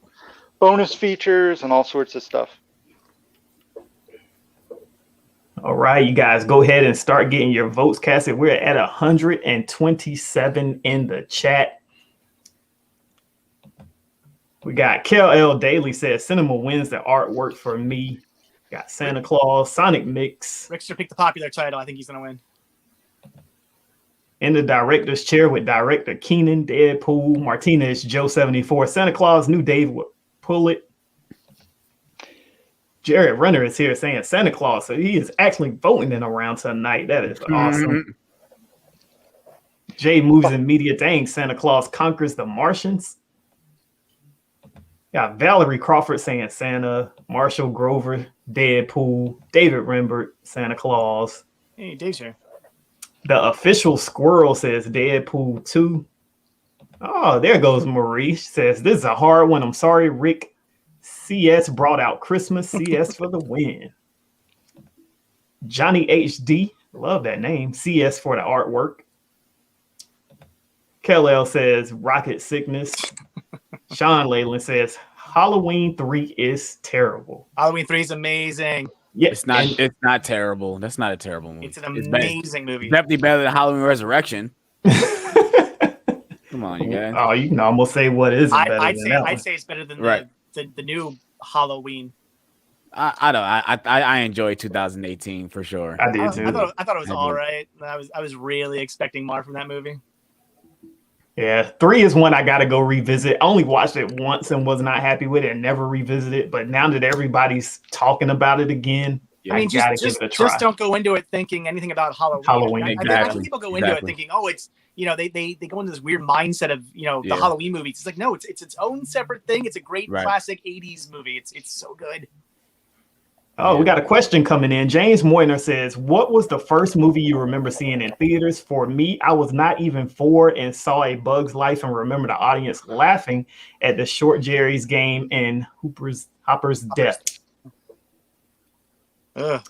bonus features and all sorts of stuff. All right, you guys, go ahead and start getting your votes casted. We're at 127 in the chat. We got Kel L. Daly says, Cinema wins the artwork for me. Got Santa Claus, Sonic Mix. Rickster picked the popular title. I think he's going to win. In the director's chair with director Keenan, Deadpool, Martinez, Joe 74, Santa Claus, knew Dave would pull it. Jared Renner is here saying Santa Claus, so he is actually voting in around tonight. That is awesome. Jay moves in media. Dang, Santa Claus conquers the Martians. Got Valerie Crawford saying Santa, Marshall Grover, Deadpool, David Rembert, Santa Claus. Hey, Dave's here. The official squirrel says Deadpool 2. Oh, there goes Marie. She says, this is a hard one. I'm sorry, Rick. CS brought out Christmas. CS for the win. Johnny HD. Love that name. CS for the artwork. Kellel says Rocket Sickness. Sean Leyland says Halloween 3 is terrible. Halloween 3 is amazing. Yeah, it's not terrible. That's not a terrible movie. It's an amazing movie. It's definitely better than Halloween Resurrection. Come on, you guys. Oh, you can almost say what is better I'd than that one. say it's better than the new Halloween. I don't. I enjoyed 2018 for sure. I did too. I thought it was all right. I was really expecting more from that movie. Yeah, 3 is one I got to go revisit. I only watched it once and was not happy with it and never revisited it. But now that everybointo talking about it again, I gotta give it a try. Just don't go into it thinking anything about Halloween. I think people go into it thinking, oh, it's they go into this weird mindset of the Halloween movies. It's like no, it's its own separate thing. It's a great classic '80s movie. It's so good. Oh, we got a question coming in. James Moyner says, what was the first movie you remember seeing in theaters? For me, I was not even 4 and saw A Bug's Life and remember the audience laughing at the Short Jerry's game and Hopper's death. Ugh.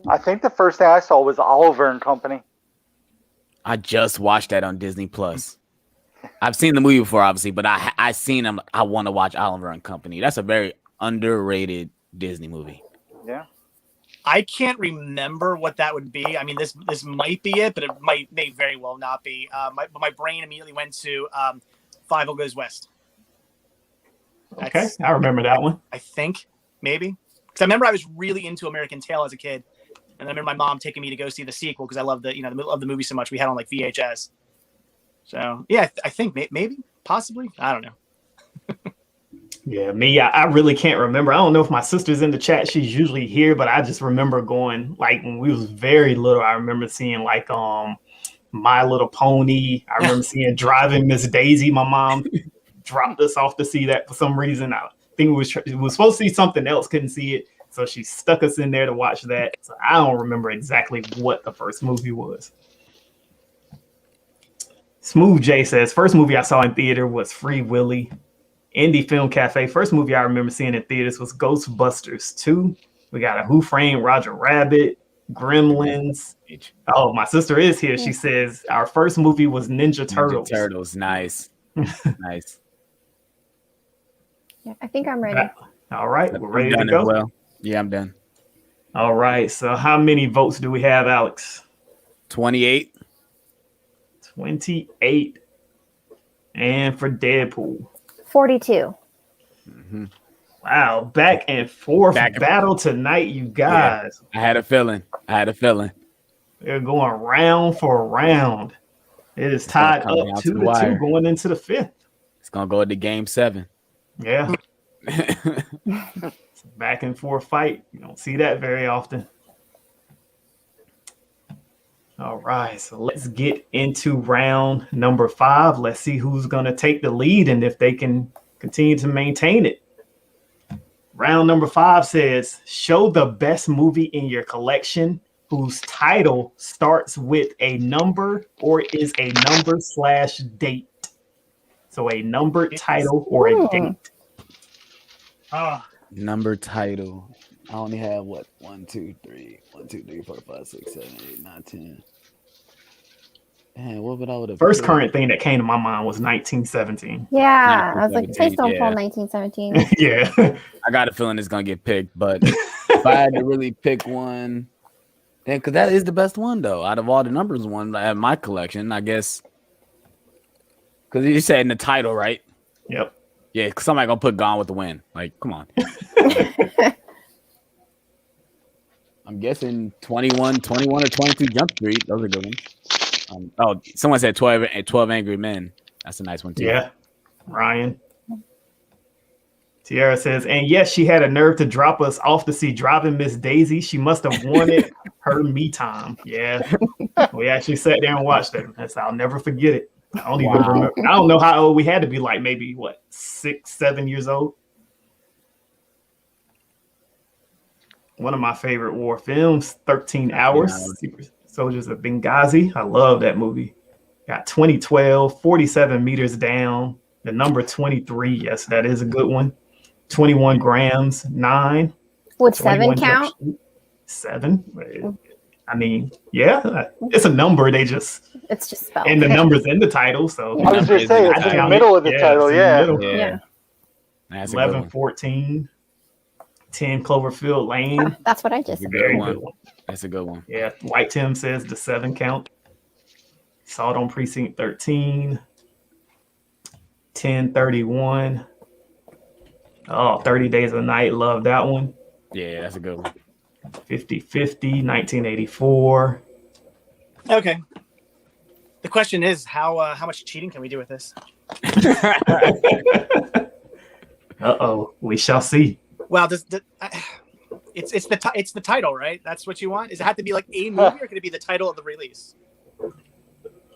I think the first thing I saw was Oliver and Company. I just watched that on Disney Plus. I've seen the movie before, obviously, but I seen him. I want to watch Oliver and Company. That's a very underrated Disney movie. Yeah. I can't remember what that would be. I mean, this might be it, but it may very well not be. My brain immediately went to Five Goes West. Okay, I remember that one. I think maybe because I remember I was really into American Tail as a kid, and I remember my mom taking me to go see the sequel because I love the movie so much. We had on like VHS. So yeah, I think maybe possibly I don't know. Yeah, me, I really can't remember. I don't know if my sister's in the chat. She's usually here, but I just remember going like when we was very little. I remember seeing like My Little Pony. I remember seeing Driving Miss Daisy. My mom dropped us off to see that for some reason. I think it was supposed to see something else, couldn't see it, so she stuck us in there to watch that. So I don't remember exactly what the first movie was. Smooth J says, first movie I saw in theater was Free Willy. Indie Film Cafe, first movie I remember seeing in theaters was Ghostbusters 2. We got a Who Framed Roger Rabbit, Gremlins. Oh, my sister is here. She says our first movie was Ninja Turtles. Ninja Turtles, nice. Nice. Yeah, I think I'm ready. All right, we're ready to done go. as well. Yeah, I'm done. All right, so how many votes do we have, Alex? 28. 28. And for Deadpool. 42. Wow, back and forth battle tonight, you guys. Yeah, I had a feeling. They're going round for round. It is tied up 2-2 going into the 5th. It's gonna go into game 7. Yeah. It's a back and forth fight. You don't see that very often. All right, so let's get into round number 5. Let's see who's going to take the lead and if they can continue to maintain it. Round number 5 says, show the best movie in your collection whose title starts with a number or is a number/date. So a number, title, or a date. Number, title. I only have what? 1, 2, 3, 4, 5, 6, 7, 8, 9, 10. Man, what would I would have? First current thing that came to my mind was 1917. Yeah, I was like, please don't pull 1917. Yeah. I got a feeling it's gonna get picked, but if I had to really pick one, then because that is the best one though, out of all the numbers one I have in my collection, I guess. Because you said in the title, right? Yep. Yeah, because somebody gonna put Gone with the Wind. Like, come on. I'm guessing 21 or 22 Jump Street. Those are good ones. Someone said 12 Angry Men. That's a nice one too. Yeah. Ryan. Tiara says, and yes, she had a nerve to drop us off to see Driving Miss Daisy. She must have wanted her me time. Yeah. We actually sat there and watched it. I'll never forget it. I don't even remember. I don't know how old we had to be, like maybe 6, 7 years old. One of my favorite war films, 13 Hours. Super Soldiers of Benghazi. I love that movie. Got 2012, 47 Meters Down, the number 23. Yes, that is a good one. 21 Grams, 9. Would 7 count? 7. I mean, yeah, it's a number. It's just spelled. And the number's in the title. So I was going to say, it's in the middle of the title. Yeah. 11, 14. 10 Cloverfield Lane. That's what I just said. Very good one. That's a good one. Yeah. White Tim says the 7 count. Saw it on Precinct 13. 1031. Oh, 30 Days of Night. Love that one. Yeah, that's a good one. 50-50, 1984. Okay. The question is, how much cheating can we do with this? Uh-oh. We shall see. Well, it's the title, right? That's what you want? Does it have to be like a movie, or could it be the title of the release?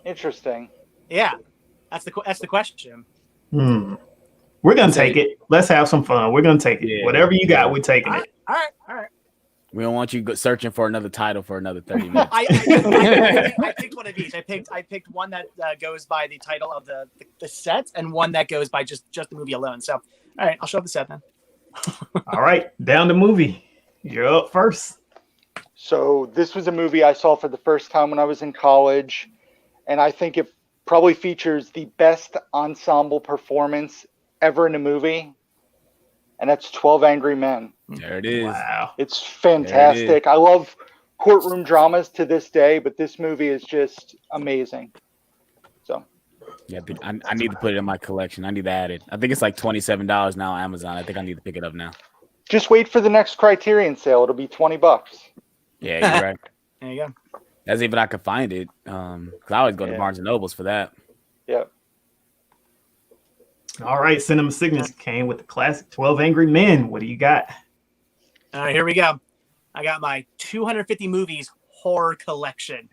Interesting. Yeah, that's the question. We're gonna take it. Let's have some fun. We're gonna take it. Yeah. Whatever you got, we're taking it. All right. We don't want you searching for another title for another 30 minutes. I picked one of each. I picked one that goes by the title of the set, and one that goes by just the movie alone. So, all right, I'll show up the set then. All right, down to movie. You're up first. So this was a movie I saw for the first time when I was in college, and I think it probably features the best ensemble performance ever in a movie, and that's 12 Angry Men. There it is. Wow. It's fantastic. I love courtroom dramas to this day, but this movie is just amazing. So Yeah, I need to put it in my collection. I need to add it. I think it's like $27 now on Amazon. I think I need to pick it up now. just wait for the next Criterion sale. It'll be $20. Yeah, you're right. There you go. That's even I could find it. Cause I always go to Barnes and Nobles for that. Yeah. All right, Cinema Sickness came with the classic 12 Angry Men. What do you got? All right, here we go. I got my 250 movies horror collection.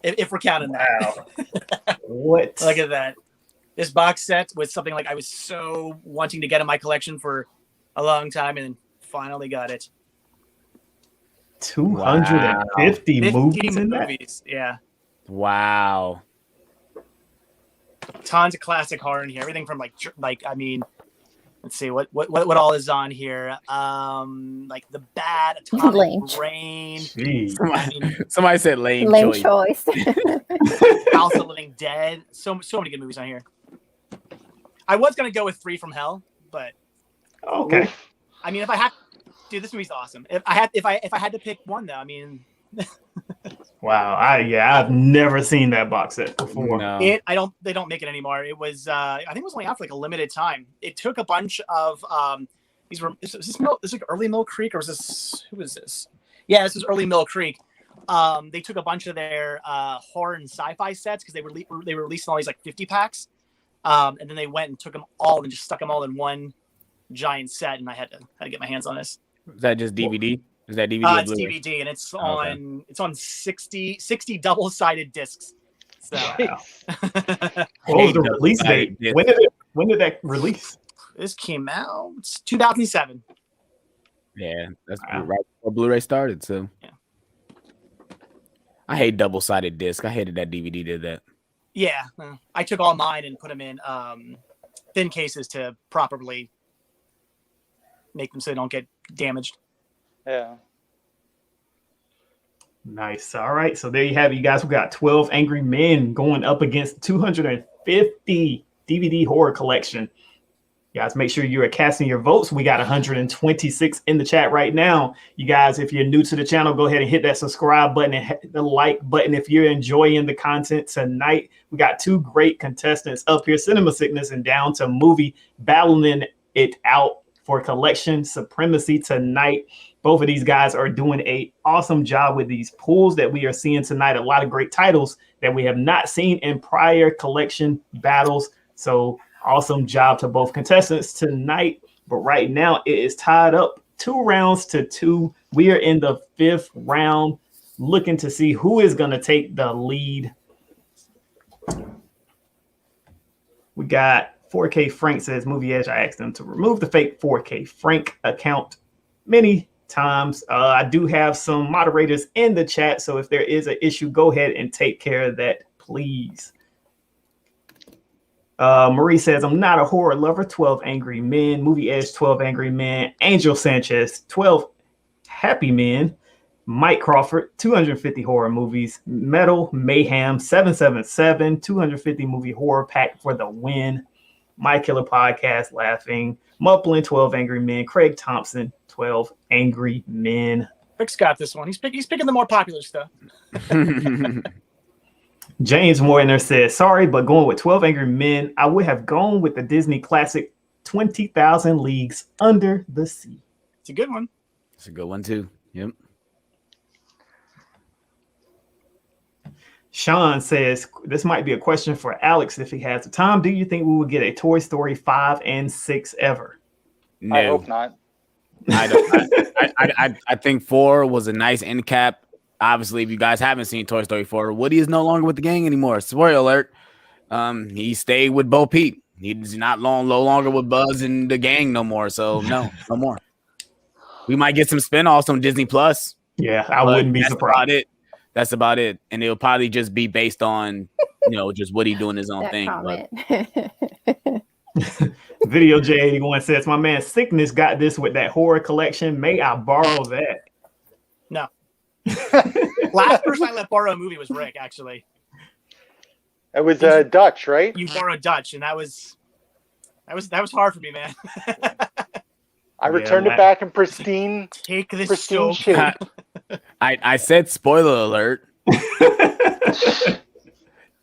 If we're counting that. Wow. What? Look at that. This box set was something like I was so wanting to get in my collection for a long time, and then finally got it. 250 movies in that? Yeah. Wow. Tons of classic horror in here. Everything from like I mean, let's see what all is on here. Like The Bat, Atomic Brain. Somebody said lame choice. House of the Living Dead. So many good movies on here. I was gonna go with 3 from Hell, but okay. I mean, if I have, dude, this movie's awesome. If I had to pick one though, I mean. Wow, I've never seen that box set before. No. They don't make it anymore. It was I think it was only out for like a limited time. It took a bunch of these were is this like early Mill Creek, or who was this? Yeah, this was early Mill Creek. They took a bunch of their horror and sci-fi sets because they were releasing all these like 50 packs. And then they went and took them all and just stuck them all in one giant set, and I had to get my hands on this. Is that just DVD? Is that DVD? It's DVD, and it's on 60 double-sided discs. So What was the release date? When did that release? This came out 2007. Yeah, that's right before Blu-ray started. So yeah. I hate double-sided disc. I hated that DVD did that. Yeah, I took all mine and put them in thin cases to properly make them so they don't get damaged. Yeah. Nice. All right. So there you have it, you guys. We got 12 Angry Men going up against 250 DVD horror collection. You guys, make sure you are casting your votes. We got 126 in the chat right now. You guys, if you're new to the channel, go ahead and hit that subscribe button and hit the like button. If you're enjoying the content tonight, we got 2 great contestants up here, Cinema Sickness and Down to Movie, battling it out for collection supremacy tonight. Both of these guys are doing an awesome job with these pools that we are seeing tonight. A lot of great titles that we have not seen in prior collection battles. So awesome job to both contestants tonight. But right now it is tied up 2 rounds to 2. We are in the 5th round, looking to see who is going to take the lead. We got 4K Frank says, Movie Edge, I asked them to remove the fake 4K Frank account many times. I do have some moderators in the chat, so if there is an issue, go ahead and take care of that, please. Marie says, I'm not a horror lover, 12 Angry Men. Movie Edge, 12 Angry Men. Angel Sanchez, 12 Happy Men. Mike Crawford, 250 horror movies. Metal Mayhem, 777, 250 movie horror pack for the win. My Killer Podcast, Laughing. Muplin, 12 Angry Men. Craig Thompson, 12 Angry Men. Rick's got this one. He's picking the more popular stuff. James Moyner says, sorry, but going with 12 Angry Men, I would have gone with the Disney classic 20,000 Leagues Under the Sea. It's a good one. It's a good one, too. Yep. Sean says, this might be a question for Alex if he has the time. Do you think we will get a Toy Story 5 and 6 ever? No. I hope not. I think 4 was a nice end cap. Obviously, if you guys haven't seen Toy Story 4, Woody is no longer with the gang anymore. Spoiler alert. He stayed with Bo Peep. He's no longer with Buzz and the gang no more. So no more. We might get some spinoffs on Disney Plus. Yeah, I wouldn't be surprised. That's about it. And it'll probably just be based on, just Woody doing his own That thing. comment. Video J81 says, my man Sickness got this with that horror collection. May I borrow that? No. Last person I let borrow a movie was Rick, actually. It was Dutch, right? You borrowed Dutch, and that was hard for me, man. I returned it back in pristine shape. I said spoiler alert.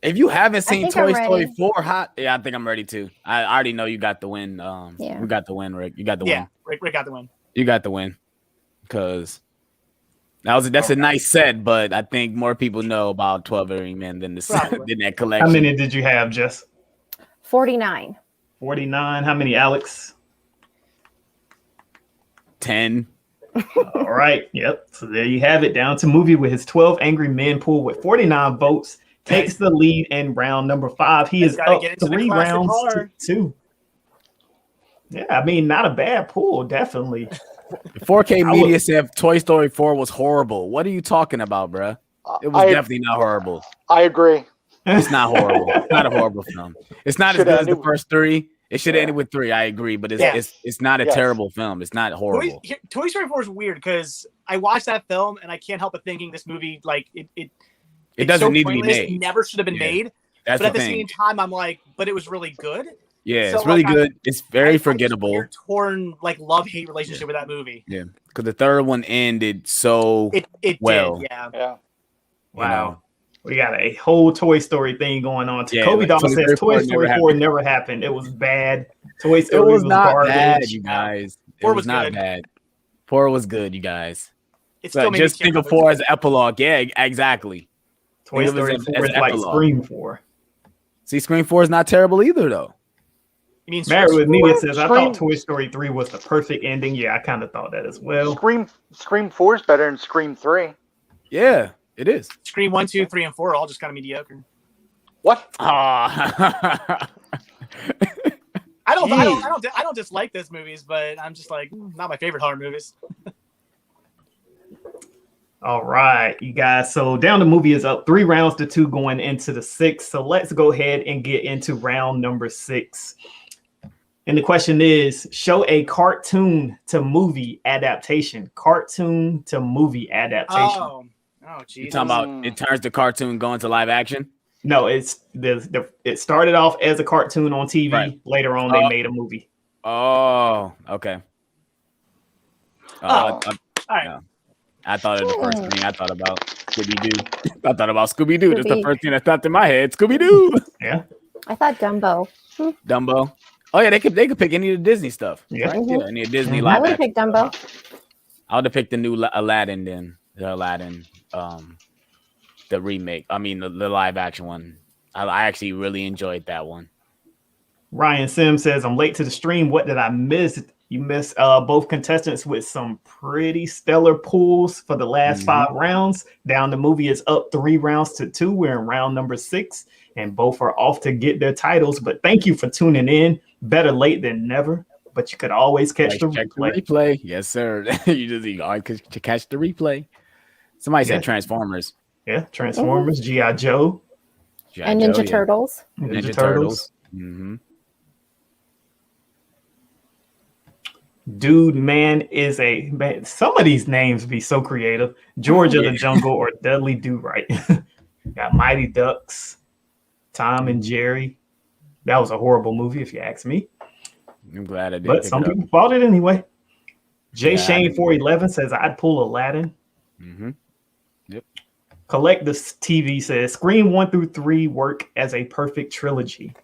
If you haven't seen Toy Story 4, I think I'm ready too. I already know you got the win. You got the win, Rick. You got the win. Rick got the win. You got the win. Because that's a nice set, but I think more people know about 12 Earring Men than that collection. How many did you have, Jess? 49. 49. How many, Alex? 10. All right. Yep. So there you have it. Down to Movie with his 12 Angry Men pool with 49 votes. Takes the lead in round number 5. He is up 3 rounds to 2. Yeah, I mean, not a bad pool, definitely. 4K Media said Toy Story 4 was horrible. What are you talking about, bruh? It was definitely not horrible. I agree. It's not horrible. It's not a horrible film. It's not as good as the first 3. It should have ended with 3. I agree, but it's not a terrible film. It's not horrible. Toy Story 4 is weird because I watched that film and I can't help but thinking this movie, like, it doesn't need to be made. It never should have been made. That's but at the same time, I'm like, but it was really good. Yeah, so, it's really good. It's very forgettable. I torn love-hate relationship with that movie. Yeah, because the third one ended so well. Did, yeah. Wow. We got a whole Toy Story thing going on. Kobe Dog says Toy Story 4 never happened. It was bad. Toy Story was not garbage. Bad, you guys. It was not bad. 4 was good, you guys. Just think of 4 as an epilogue. Yeah, exactly. Toy Story 4 is like Scream 4. See, Scream 4 is not terrible either, though. You mean Married with Media says, I thought Toy Story 3 was the perfect ending. Yeah, I kind of thought that as well. Scream 4 is better than Scream 3. Yeah, it is. Scream 1, 2, 3, and 4 are all just kind of mediocre. What? I don't dislike those movies, but I'm just like, not my favorite horror movies. All right, you guys. So down the movie is up 3 rounds to 2 going into the 6th. So let's go ahead and get into round number 6. And the question is, show a cartoon to movie adaptation. Cartoon to movie adaptation. Oh, Jesus. You talking about it turns the cartoon going to live action? No, it started off as a cartoon on TV. Right. Later on, they made a movie. Oh, okay. All right. No. I thought of the first thing I thought about Scooby-Doo. I thought about Scooby-Doo. That's the first thing that popped in my head. Scooby-Doo. Yeah. I thought Dumbo. Dumbo. Oh yeah, they could pick any of the Disney stuff. Yeah. Right? Yeah, any of Disney live. I would have picked Dumbo. I would have picked the new Aladdin then. The Aladdin, the remake. I mean the live action one. I actually really enjoyed that one. Ryan Sims says, I'm late to the stream. What did I miss? You missed both contestants with some pretty stellar pools for the last 5 rounds. Down the movie is up 3 rounds to 2. We're in round number 6, and both are off to get their titles. But thank you for tuning in. Better late than never. But you could always catch the replay. Yes, sir. you always to catch the replay. Somebody said Transformers. Yeah, Transformers, G.I. Joe. And Ninja Turtles. Ninja Turtles. Mm-hmm. Dude, man, some of these names be so creative. George of the Jungle or Dudley Do Right. Got Mighty Ducks, Tom and Jerry. That was a horrible movie, if you ask me. I'm glad I did. But some people bought it anyway. J Shane 411 says I'd pull Aladdin. Mm-hmm. Yep. Collect This TV says Scream 1 through 3 work as a perfect trilogy.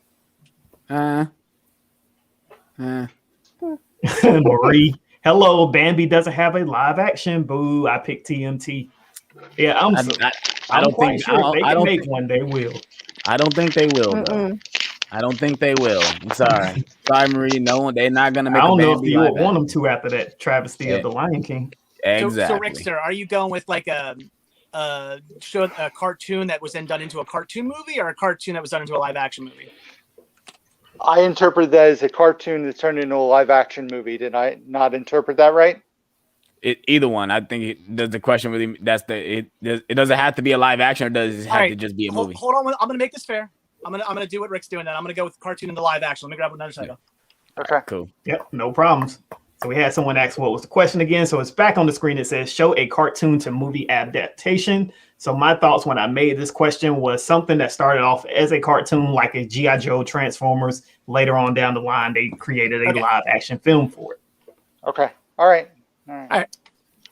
Marie, hello. Bambi doesn't have a live action. Boo! I picked TMT. Yeah, I don't think sure they can make one. They will. I don't think they will. I don't think they will. I'm sorry. Sorry, Marie. No, they're not gonna make. I don't know if you would want them to after that travesty of The Lion King. Exactly. So Rickster, are you going with like a cartoon that was then done into a cartoon movie, or a cartoon that was done into a live action movie? I interpret that as a cartoon that turned into a live action movie. Did I not interpret that right? Either one. I think does the question really. It doesn't have to be a live action, or does it have to just be a movie? Hold on, I'm gonna make this fair. I'm gonna do what Rick's doing. Then I'm gonna go with cartoon and the live action. Let me grab another title. Okay. Cool. Yep, no problems. So we had someone ask what was the question again. So it's back on the screen. It says show a cartoon to movie adaptation. So my thoughts when I made this question was something that started off as a cartoon, like a G.I. Joe, Transformers. Later on down the line, they created a live action film for it. Okay. All right.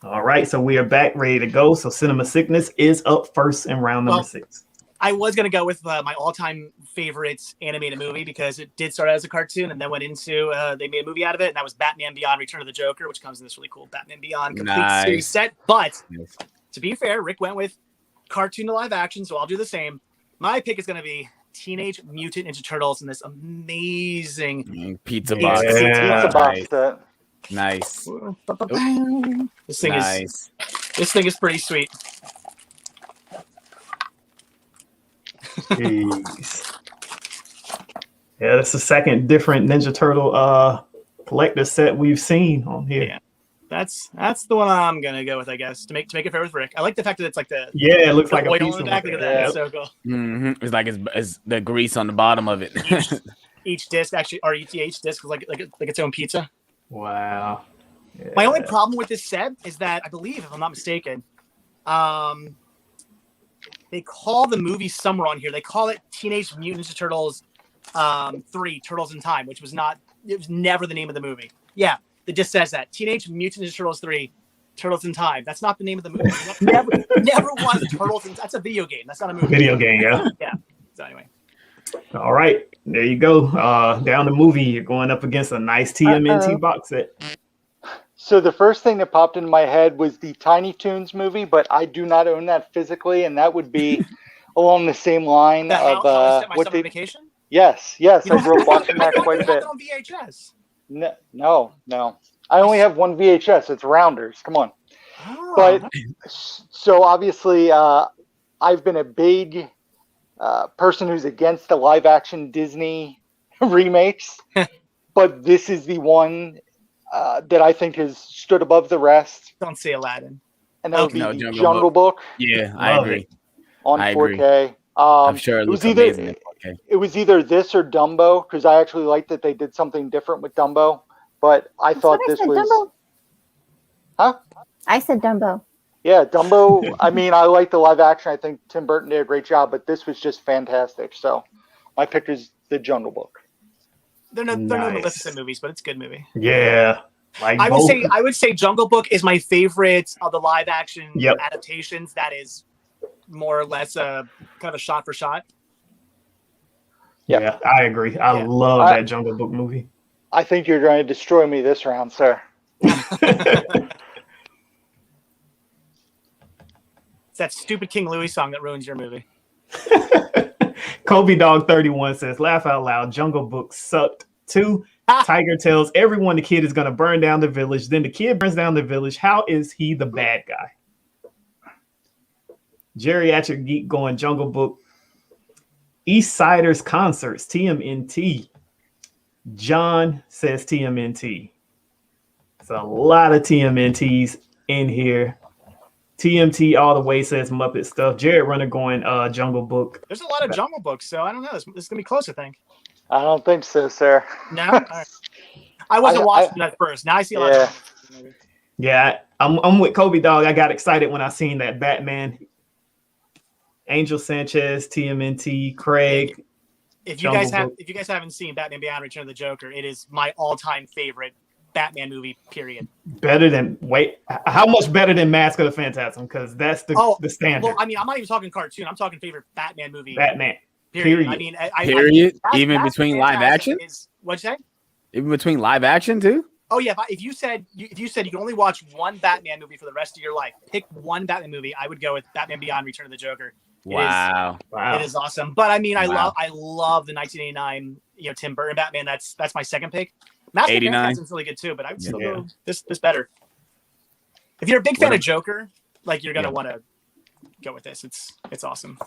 All right. So we are back, ready to go. So Cinema Sickness is up first in round number 6. I was going to go with my all-time favorite animated movie because it did start as a cartoon and then went into, they made a movie out of it, and that was Batman Beyond Return of the Joker, which comes in this really cool Batman Beyond complete series set. But to be fair, Rick went with cartoon to live action, so I'll do the same. My pick is going to be Teenage Mutant Ninja Turtles in this amazing pizza box. Pizza box set. Nice. This thing is pretty sweet. Jeez. Yeah, that's the second different Ninja Turtle collector set we've seen on here. Yeah, that's the one I'm gonna go with, I guess, to make it fair with Rick. I like the fact that it's like the it looks like a oil piece on the back. Look at that, Yep. it's so cool. Mm-hmm. It's like it's the grease on the bottom of it. Each disc actually, or each disc is like its own pizza. Wow. Yeah. My only problem with this set is that I believe, if I'm not mistaken, they call the movie somewhere on here. They call it Teenage Mutant Ninja Turtles 3, Turtles in Time, which was never the name of the movie. Yeah, it just says that. Teenage Mutant Ninja Turtles 3, Turtles in Time. That's not the name of the movie. never was Turtles in Time. That's a video game. That's not a movie. Video game, yeah. Yeah. So anyway. All right, there you go. Down the movie, you're going up against a nice TMNT box set. So the first thing that popped into my head was the Tiny Toons movie, but I do not own that physically, and that would be along the same line of How I Set My what Summer they. Vacation? Yes, I grew up watching that quite a bit. On VHS. No. I only have one VHS. It's Rounders. Come on. Oh. But so obviously, I've been a big person who's against the live action Disney remakes, but this is the one that I think has stood above the rest. Don't say Aladdin. And that would be the Jungle Book. Yeah, I agree. On I 4K. I'm sure it looks amazing in 4K. It was either this or Dumbo, because I actually liked that they did something different with Dumbo. But I thought this was. Dumbo. Huh? I said Dumbo. Yeah, Dumbo. I mean, I like the live action. I think Tim Burton did a great job, but this was just fantastic. So my pick is the Jungle Book. They're no Maleficent movies, but it's a good movie. Yeah. Like I would say Jungle Book is my favorite of the live action adaptations. That is more or less kind of a shot for shot. Yeah, I agree. I love that Jungle Book movie. I think you're going to destroy me this round, sir. It's that stupid King Louis song that ruins your movie. Kobe Dog 31 says, laugh out loud. Jungle Book sucked too. Tiger tells everyone the kid is going to burn down the village. Then the kid burns down the village. How is he the bad guy? Geriatric Geek going Jungle Book. East Siders Concerts, TMNT. John says TMNT. It's a lot of TMNTs in here. TMT all the way says Muppet stuff. Jared Runner going Jungle Book. There's a lot of Jungle Books, so I don't know. This is gonna be close, I think. I don't think so, sir. No, all right. I wasn't watching that first. Now I see a lot. Of yeah, I'm with Kobe Dog. I got excited when I seen that Batman. Angel Sanchez, TMNT, Craig. If you guys haven't seen Batman Beyond Return of the Joker, it is my all-time favorite Batman movie, period. Better than how much better than Mask of the Phantasm? Because that's the standard. Well, I mean, I'm not even talking cartoon. I'm talking favorite Batman movie. Batman. Period. I mean, period. Even between live action. What'd you say? Even between live action too. Oh yeah. If you said you can only watch one Batman movie for the rest of your life, pick one Batman movie. I would go with Batman Beyond Return of the Joker. Wow. It is awesome. But I mean, I love the 1989, Tim Burton Batman. That's my second pick. Mask of the Phantasm is really good too, but I would still go this better. If you're a big fan of Joker, like you're gonna want to go with this. It's awesome.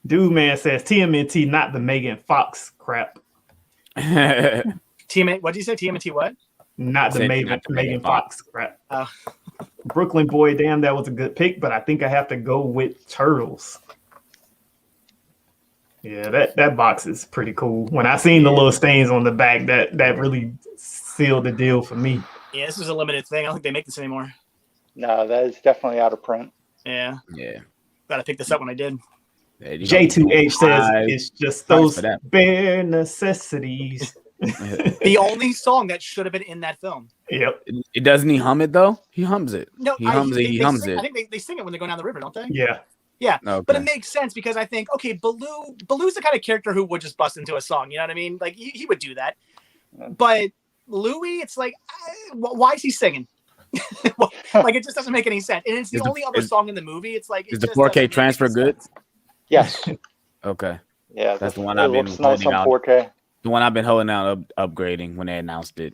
Dude man says TMNT, not the Megan Fox crap. What did you say? TMNT what? Not the Said Megan, not the Megan Fox crap. Oh. Brooklyn Boy, damn, that was a good pick, but I think I have to go with Turtles. Yeah, that box is pretty cool. When I seen the little stains on the back, that really sealed the deal for me. Yeah, this is a limited thing. I don't think they make this anymore. No, that is definitely out of print. Yeah. Yeah. Got to pick this up when I did. J2H says it's just those for that. bare necessities. The only song that should have been in that film. Yep. It doesn't he hum it though? He hums it. No, he hums it. He hums sing, it. I think they sing it when they go down the river, don't they? Yeah. Yeah. Okay. But it makes sense because I think, okay, Baloo's the kind of character who would just bust into a song. You know what I mean? Like he would do that. But Louis, it's like, why is he singing? Like it just doesn't make any sense. And it's the only other song in the movie. It's like, is the 4K transfer good? Yes. Okay. Yeah, That's the one I've been nice holding on out. 4K. The one I've been holding out upgrading when they announced it.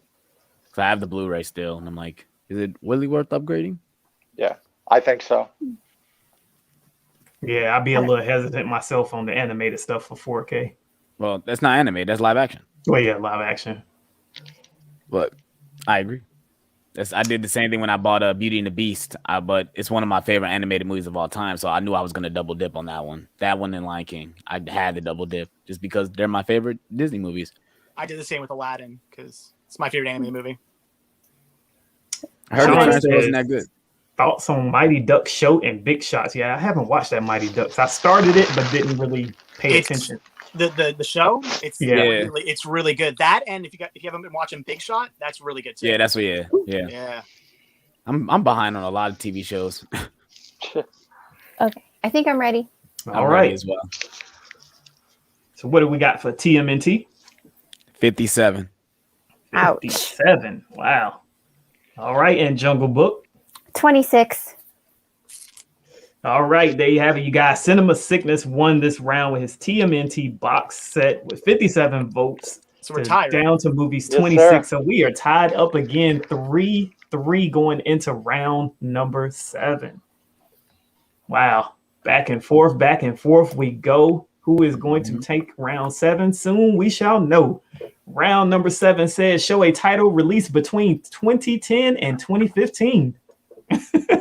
So I have the Blu-ray still, and I'm like, is it really worth upgrading? Yeah, I think so. Yeah, I'd be a little hesitant myself on the animated stuff for 4K. Well, that's not anime. That's live action. Well, yeah, live action. But I agree. I did the same thing when I bought Beauty and the Beast, but it's one of my favorite animated movies of all time, so I knew I was going to double dip on that one. That one and Lion King. I had to double dip just because they're my favorite Disney movies. I did the same with Aladdin because it's my favorite anime movie. I heard Sean the transfer says, wasn't that good. Thoughts on Mighty Ducks show and Big Shots? Yeah, I haven't watched that Mighty Ducks. I started it, but didn't really pay attention. The show, it's Yeah. it's really good. That and if you haven't been watching Big Shot, that's really good too. Yeah, that's what. Yeah. Yeah. I'm behind on a lot of TV shows. Okay, I think I'm ready. All I'm ready right. as well. So what do we got for TMNT? 57. Ouch. 57. Wow. All right, and Jungle Book. 26. All right, there you have it, you guys. Cinema Sickness won this round with his TMNT box set with 57 votes. So we're tied. Down to movies Yes, 26. sir. So we are tied up again, 3-3 going into round number 7. Wow. Back and forth we go. Who is going to take round 7? Soon we shall know. Round number 7 says show a title released between 2010 and 2015.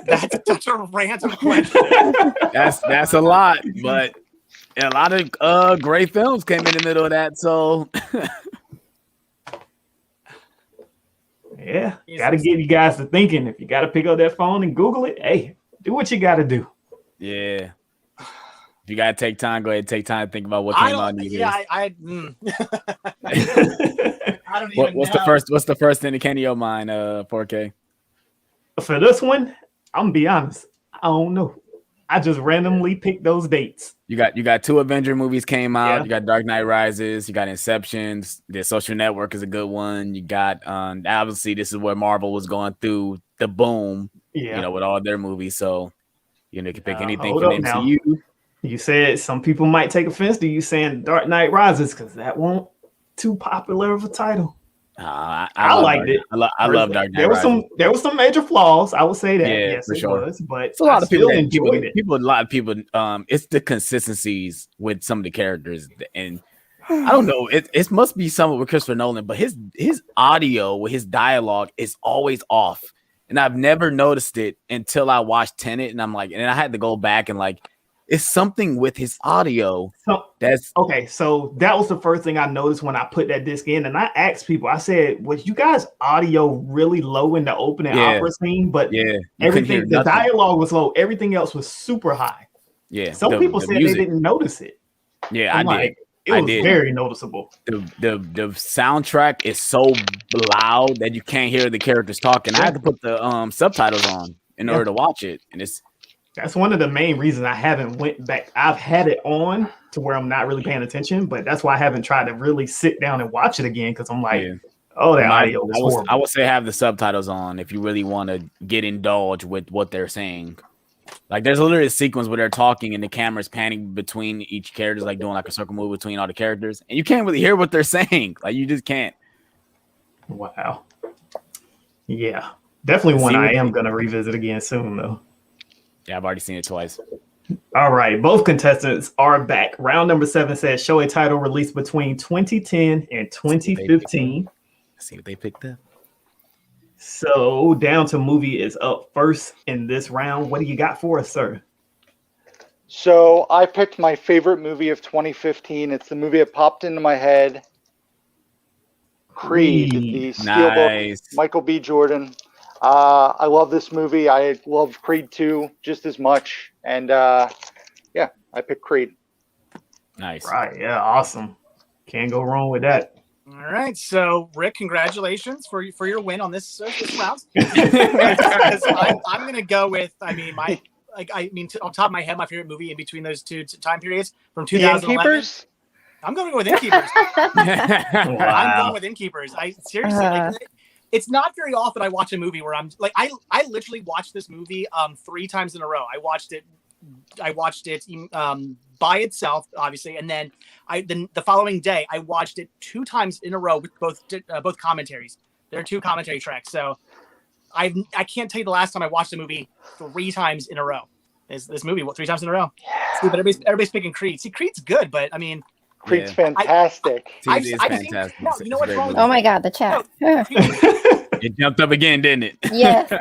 That's such a random question. That's a lot, but a lot of great films came in the middle of that. So yeah, got to get you guys to thinking. If you got to pick up that phone and Google it, hey, do what you got to do. yeah, if you gotta take time, go ahead and take time to think about what came out. I don't even What's know. the first thing that came to your mind? 4K. For this one, I'm gonna be honest. I don't know. I just randomly picked those dates. You got 2 Avenger movies came out. Yeah. You got Dark Knight Rises. You got Inceptions. The Social Network is a good one. You got obviously this is where Marvel was going through the boom. Yeah. You know, with all their movies. So you can pick anything hold from up now. MCU. You said some people might take offense to you saying Dark Knight Rises because that won't too popular of a title. I I love liked it. I love Dark Knight. There was some major flaws. I would say that. Yeah, Yes, for it sure. was, but It's a lot I of people still that enjoyed it. a lot of people. It's the consistencies with some of the characters, and I don't know. It must be something with Christopher Nolan, but his audio with his dialogue is always off, and I've never noticed it until I watched Tenet, and I'm like, and I had to go back and like, it's something with his audio that's Okay, so that was the first thing I noticed when I put that disc in, and I asked people. I said, "Was you guys' audio really low in the opening opera scene?" But everything, the dialogue was low. Everything else was super high. Yeah, Some people said they didn't notice it. Yeah, I'm like, it was very noticeable. The soundtrack is so loud that you can't hear the characters talking. I had to put the subtitles on in order to watch it, and that's one of the main reasons I haven't went back. I've had it on to where I'm not really paying attention, but that's why I haven't tried to really sit down and watch it again because I'm like, oh, the audio is horrible. I would say have the subtitles on if you really want to get indulged with what they're saying. Like there's literally a sequence where they're talking and the camera's panning between each character, like doing like a circle move between all the characters, and you can't really hear what they're saying. Like you just can't. Wow. Yeah, definitely one I am gonna revisit again soon though. Yeah, I've already seen it twice. All right, both contestants are back. Round number 7 says show a title released between 2010 and 2015. Let's see what they picked up. So Down to Movie is up first in this round. What do you got for us, sir? So I picked my favorite movie of 2015. It's the movie that popped into my head. Creed, the Steelbook, Nice. Michael B. Jordan. I love this movie. I love Creed 2 just as much. And yeah, I picked Creed. Nice. Right, yeah, awesome. Can't go wrong with that. All right, so Rick, congratulations for your win on this round. Because I'm gonna go with, I mean, on top of my head, my favorite movie in between those two time periods from 2011. Innkeepers? I'm going to go with Innkeepers. I'm going with Innkeepers. I seriously, like, it's not very often I watch a movie where I'm like, I literally watched this movie 3 times in a row. I watched it by itself, obviously, and then the following day I watched it 2 times in a row with both commentaries. There are 2 commentary tracks, so I can't tell you the last time I watched a movie 3 times in a row. This movie 3 times in a row. See, but everybody's picking Creed. See, Creed's good, but I mean, Creed's fantastic. It is fantastic. No, you know what's wrong with Oh my God, the chat. It jumped up again, didn't it? Yes.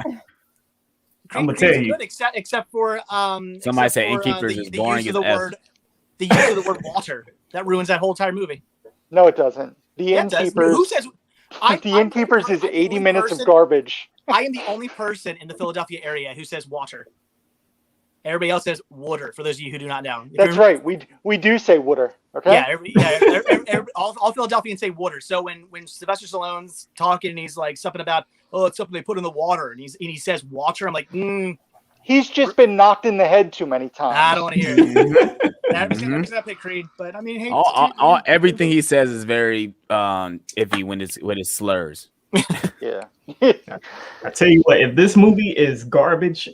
I'm gonna tell you. Good, except for Somebody said Innkeepers is boring as F. The use of the word water that ruins that whole entire movie. No, it doesn't. The It does. Innkeepers. Who says? The Innkeepers is 80 minutes of garbage. I am the only person in the Philadelphia area who says water. Everybody else says water. For those of you who do not know, That's right. We do say water. Okay. Yeah, all Philadelphians say water. So when Sylvester Stallone's talking and he's like something about, oh, it's something they put in the water, and he says water, I'm like, He's just been knocked in the head too many times. I don't want to hear it. I'm gonna pick Creed, but I mean, hey, everything he says is very iffy when it's slurs. Yeah. I tell you what, if this movie is garbage,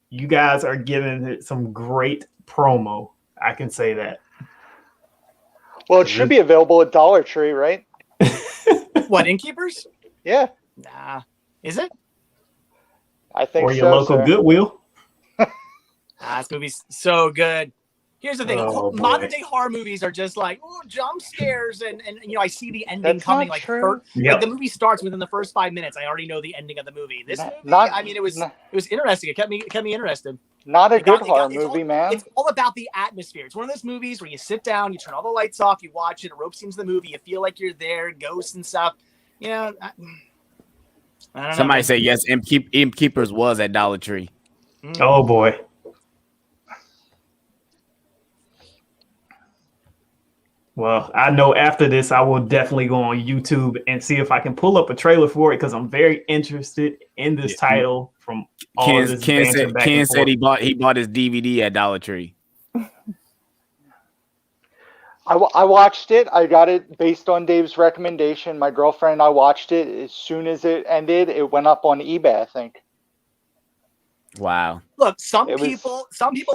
you guys are giving it some great promo. I can say that. Well, it should be available at Dollar Tree, right? What, Innkeepers? Yeah. Nah. Is it? I think or so. your local sir. Goodwill. This movie's so good. Here's the thing: Oh, boy. modern day horror movies are just like, oh, jump scares, and I see the ending That's coming. not Like, true. like the movie starts within the first 5 minutes. I already know the ending of the movie. This movie, I mean, it was interesting. It kept me interested. Not a good horror movie, man. It's all about the atmosphere. It's one of those movies where you sit down, you turn all the lights off, you watch it, it ropes you into the movie, you feel like you're there, ghosts and stuff. You know, I don't know. Somebody say yes. Innkeepers was at Dollar Tree. Oh boy. Well, I know after this, I will definitely go on YouTube and see if I can pull up a trailer for it because I'm very interested in this title from all of this banter back Ken and said forth. he bought his DVD at Dollar Tree. I watched it. I got it based on Dave's recommendation. My girlfriend and I watched it. As soon as it ended, it went up on eBay, I think. Wow. Look, some people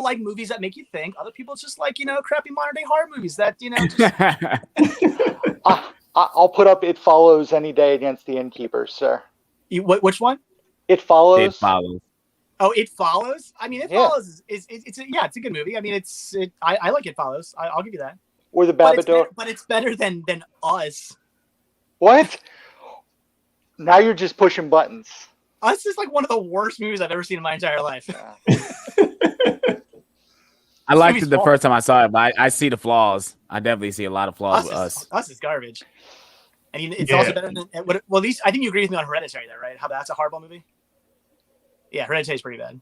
like movies that make you think. Other people just like, crappy modern day horror movies that, just I'll put up It Follows any day against the Innkeepers, sir. Which one? It Follows. It follows. Oh, It Follows. I mean, It Follows is it's a good movie. I mean, I like It Follows. I'll give you that. Or the Babadook. But it's better than Us. What? Now you're just pushing buttons. Us is like one of the worst movies I've ever seen in my entire life. I liked it the first time I saw it, but I see the flaws. I definitely see a lot of flaws with Us. Us is garbage. And it's also better than at least I think you agree with me on Hereditary, though, right? How that's a horrible movie. Yeah, Hereditary is pretty bad.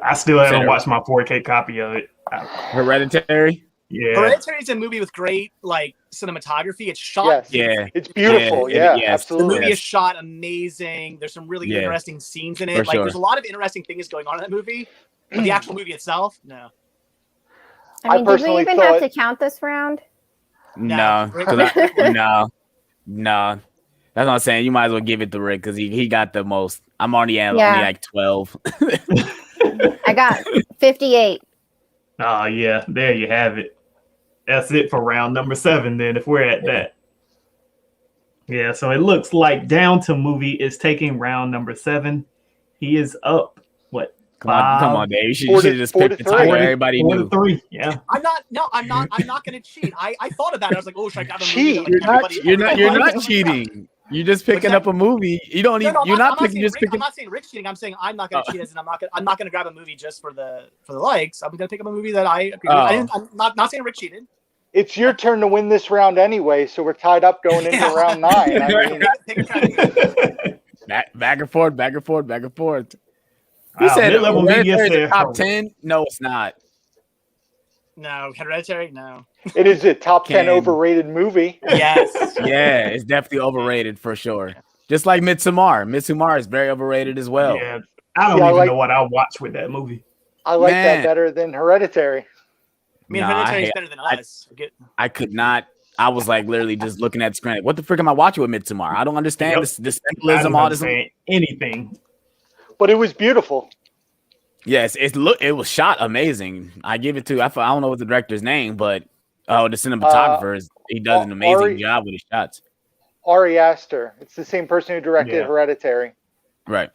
I still haven't watched my 4K copy of it. Hereditary. Yeah, Hereditary is a movie with great cinematography. It's shot. Yeah, it's beautiful. Yeah, absolutely. The movie is shot amazing. There's some really interesting scenes in it. There's a lot of interesting things going on in that movie. But the actual movie itself, no. I mean, did we even have to count this round? No. No. That's what I'm saying. You might as well give it to Rick because he got the most. I'm already at only like 12. I got 58. Oh, yeah. There you have it. That's it for round number 7 then, if we're at that. Yeah, so it looks like Down to Movie is taking round number 7. He is up, what? Come on, Dave. You should have just picked the title everybody knew. 3, yeah. I'm not going to cheat. I thought about it. I was like, oh, should I got a cheat? Movie You're not cheating. You're just picking up a movie. You don't even. You're not picking. Just picking. I'm not saying Rick's cheating. I'm saying I'm not going to cheat, as in I'm not going to grab a movie just for the likes. I'm going to pick up a movie that I agree with. I'm not saying Rick cheated. It's your turn to win this round anyway, so we're tied up going into round 9. I mean, back and forth, back and forth, back and forth. Wow, He said mid-level media Hereditary is said top 10. No, it's not. No, Hereditary. No. it is a top 10 overrated movie. Yes. Yeah, it's definitely overrated for sure. Just like Midsommar. Midsommar is very overrated as well. Yeah, I don't even know what I'll watch with that movie. I like that better than Hereditary. I mean, Hereditary is better than us. I could not. I was like literally just looking at the screen. Like, what the frick am I watching with Midsommar? I don't understand the symbolism, all this. Anything. But it was beautiful. Yes, it was shot amazing. I give it to. I don't know what the director's name, but the cinematographer he does an amazing job with his shots. Ari Aster. It's the same person who directed Hereditary. Right.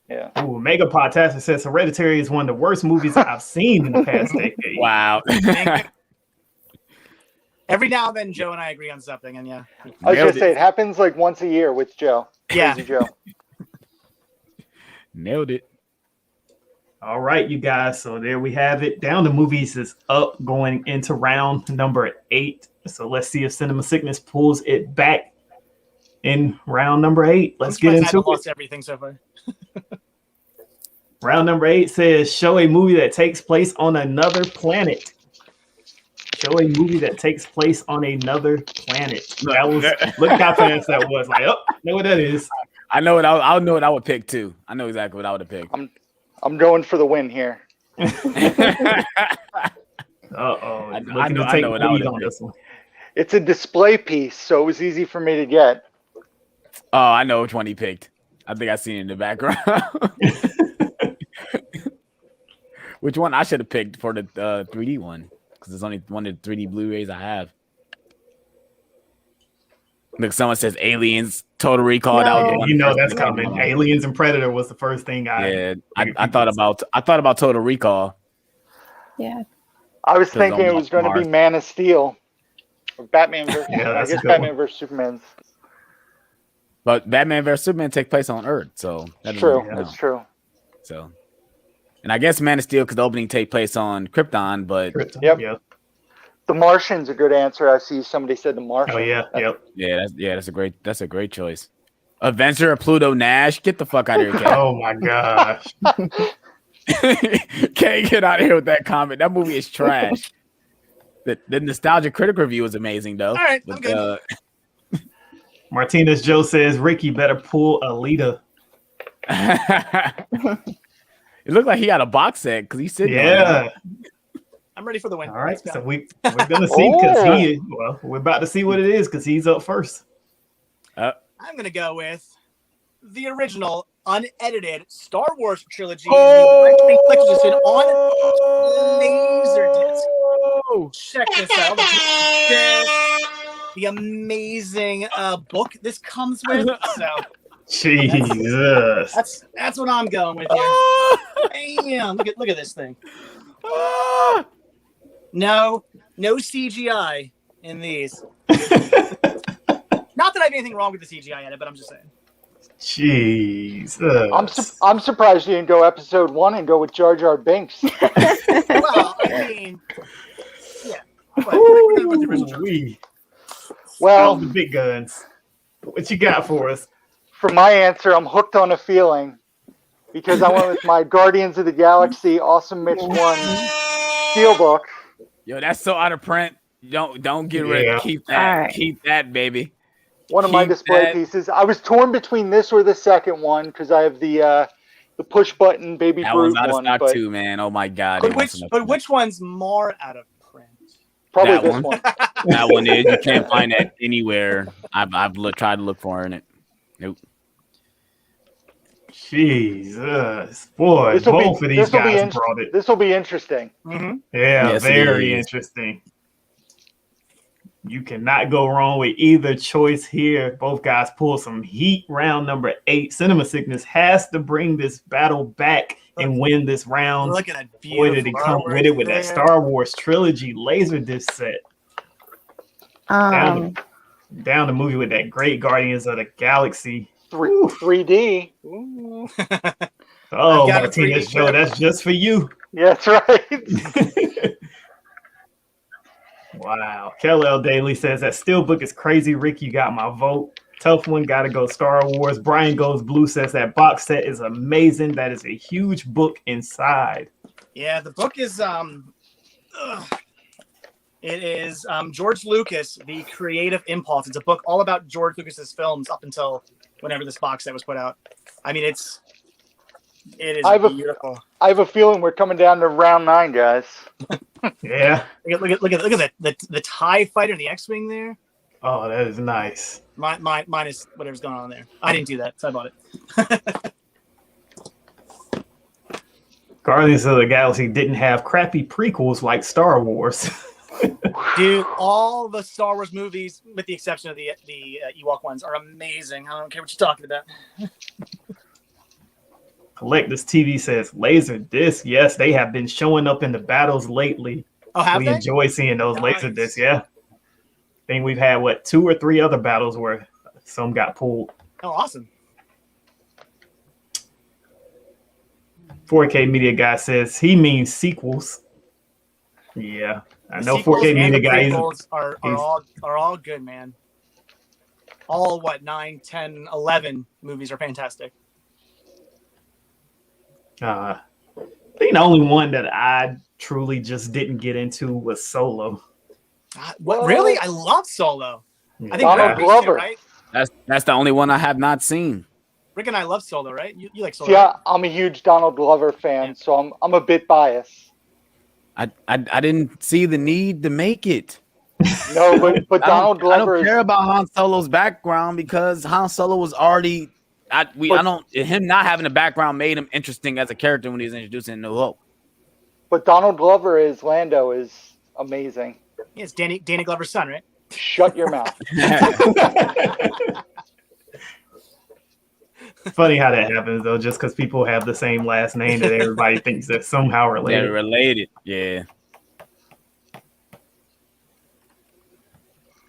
Yeah. Ooh, Mega Podtastic says Hereditary is one of the worst movies I've seen in the past decade. Wow. Every now and then, Joe and I agree on something, and I was going to say, it happens like once a year with Joe. Yeah. Crazy Joe. Nailed it. All right, you guys. So there we have it. Down to Movies is up going into round number 8. So let's see if Cinema Sickness pulls it back in round number 8. Let's get into it. Lost everything so far. Round number 8 says show a movie that takes place on another planet. Show a movie that takes place on another planet. That was look how fast that was. Like, oh, know what that is. I know what I know what I would pick too. I know exactly what I would have picked. I'm going for the win here. I know what I would have picked. It's a display piece, so it was easy for me to get. Oh, I know which one he picked. I think I seen it in the background. Which one I should have picked for the 3D one, because it's only one of the 3D Blu-rays I have. Look, someone says Aliens, Total Recall. No. You know that's coming. Aliens and Predator was the first thing I thought about Total Recall. Yeah. I was thinking it was going to be Man of Steel. Or Batman versus Batman versus Superman. But Batman vs Superman take place on Earth, so that's true. That's true. So, and I guess Man of Steel because the opening take place on Krypton, but Yep. The Martian's a good answer. I see somebody said The Martian. Oh yeah, that's a great choice. Adventure of Pluto Nash, get the fuck out of here, Kay. Oh my gosh. Can't get out of here with that comment. That movie is trash. The Nostalgia Critic review is amazing though. All right, I'm good. Martinez Joe says Ricky better pull Alita. It looked like he had a box set because he's sitting. Yeah. I'm ready for the win. All right, so we're gonna see because we're about to see what it is because he's up first. I'm gonna go with the original unedited Star Wars trilogy edition on Laserdisc. Check this out. The amazing book this comes with. So Jesus, that's what I'm going with here. Damn, look at this thing. No CGI in these. Not that I have anything wrong with the CGI edit, but I'm just saying. Jesus. I'm surprised you didn't go episode 1 and go with Jar Jar Binks. Well, I mean, yeah. We're gonna put the original trilogy. Well, the big guns. What you got for us? For my answer, I'm hooked on a feeling because I went with my Guardians of the Galaxy Awesome Mix 1 Steelbook. Yo, that's so out of print. Don't get rid of it. Keep that. Right. Keep that, baby. One of my display pieces. I was torn between this or the second one because I have the push button Baby Groot one. That one's out of stock too, man. Oh my god. But which one's more out of print? Probably this one. That one is. You can't find that anywhere. I've tried to look for it. Nope. Jesus, boy! Both of these guys brought it. This will be interesting. Mm-hmm. Yeah, yes, very interesting. You cannot go wrong with either choice here. Both guys pull some heat. Round number 8. Cinema Sickness has to bring this battle back and win this round. Look at that beautiful. Boy, did he come with it with that Star Wars trilogy Laserdisc set. Down the movie with that great Guardians of the Galaxy. 3D. Ooh. Oh, I've got a Martinez 3D Joe, that's just for you. Yeah, that's right. Wow. Kel Daly says that Steelbook is crazy. Rick, you got my vote. Tough one, gotta go Star Wars. Brian Goes Blue says that box set is amazing. That is a huge book inside. Yeah, the book is it is George Lucas, The Creative Impulse. It's a book all about George Lucas's films up until whenever this box set was put out. I mean, it is beautiful. I have a feeling we're coming down to round 9, guys. Yeah. Look at the TIE fighter and the X-Wing there. Oh, that is nice. Mine is whatever's going on there. I didn't do that, so I bought it. Guardians of the Galaxy didn't have crappy prequels like Star Wars. Dude, all the Star Wars movies, with the exception of the Ewok ones, are amazing. I don't care what you're talking about. Collectors TV says laser disc. Yes, they have been showing up in the battles lately. Oh, have we they? enjoy seeing those Nice. laser discs. Yeah. I think we've had 2 or 3 other battles where some got pulled. Oh, awesome. 4K Media Guy says he means sequels. Yeah, I The know sequels 4K and Media the Guy. prequels are all good, man. All 9, 10, 11 movies are fantastic. I think the only one that I truly just didn't get into was Solo. What really? I love Solo. I think Donald Rick, Glover. right? That's the only one I have not seen. Rick and I love Solo, right? You like Solo? See, I'm a huge Donald Glover fan, so I'm a bit biased. I didn't see the need to make it. No, but Donald I Glover don't is care about Han Solo's background because Han Solo was already. Him not having a background made him interesting as a character when he was introduced in New Hope. But Donald Glover as Lando is amazing. Yeah, it's Danny Glover's son, right? Shut your mouth. Funny how that happens though, just because people have the same last name that everybody thinks they're somehow related. They're related. Yeah.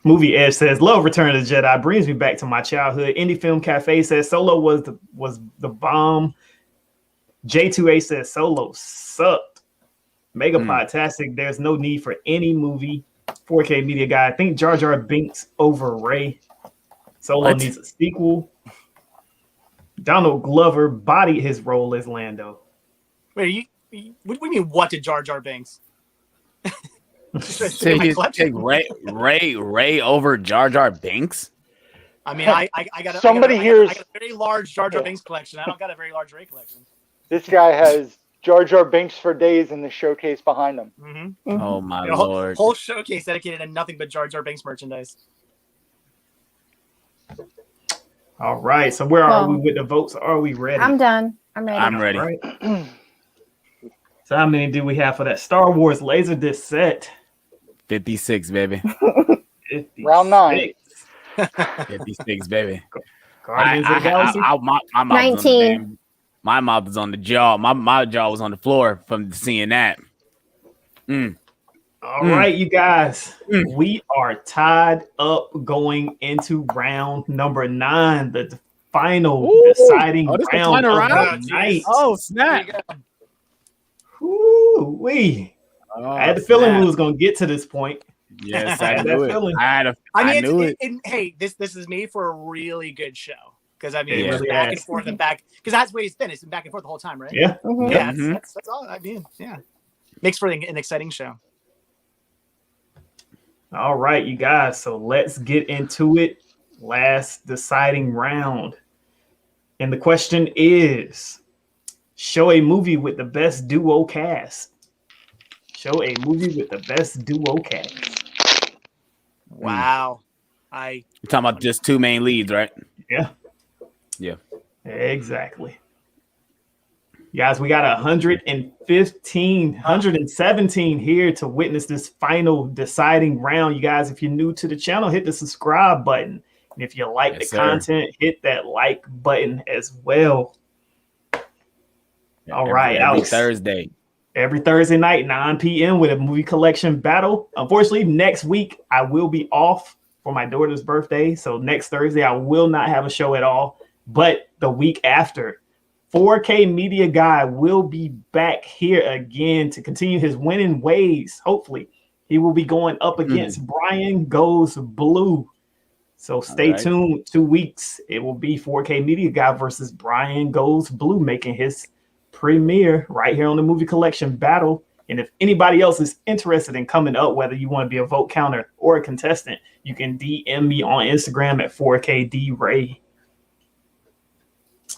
Movie Edge says, "Love Return of the Jedi brings me back to my childhood." Indie Film Cafe says Solo was the bomb. J2A says Solo sucked. Mega Podtastic, there's no need for any movie. 4K Media Guy, I think Jar Jar Binks over Rey. Solo needs a sequel. Donald Glover bodied his role as Lando. Wait, what do you mean? What did Jar Jar Binks? Take Ray over Jar Jar Binks. I mean, I got a very large Jar Jar Binks collection. I don't got a very large Ray collection. This guy has Jar Jar Binks for days in the showcase behind him. Mm-hmm. Oh my lord! Whole showcase dedicated to nothing but Jar Jar Binks merchandise. All right, so where are we with the votes? Are we ready? I'm done. I'm ready. I'm ready. Right. So how many do we have for that Star Wars Laserdisc set? 56, baby. 56. Round 9. 56, baby. Guardians of the Galaxy? My mouth was on the jaw. My jaw was on the floor from seeing that. All right, you guys. We are tied up going into round number 9, the final deciding round of the night. Oh, snap. Ooh-wee. I had the feeling we was going to get to this point. Yes, I knew it. I knew it. Hey, this is made for a really good show. Because I mean, It it's really back has. and forth and back. Because that's the way it's been. It's been back and forth the whole time, right? Yeah. Mhm. Yeah, Mhm. that's all I mean. Yeah. Makes for an exciting show. All right, you guys. So let's get into it. Last deciding round. And the question is, show a movie with the best duo cast. Show a movie with the best duo cast. Wow. You're talking about just 2 main leads, right? Yeah. Yeah. Exactly. Guys, we got 117 here to witness this final deciding round. You guys, if you're new to the channel, hit the subscribe button. And if you like the content, hit that like button as well. All right, every Alex. Thursday. Every Thursday night, 9 p.m. with a movie collection battle. Unfortunately, next week I will be off. for my daughter's birthday. So next Thursday, I will not have a show at all. But the week after, 4K Media Guy will be back here again to continue his winning ways. Hopefully, he will be going up against Brian Goes Blue. So stay tuned. 2 weeks. It will be 4K Media Guy versus Brian Goes Blue, making his premiere right here on the Movie Collection Battle. And if anybody else is interested in coming up, whether you want to be a vote counter or a contestant, you can DM me on Instagram at 4KDRay.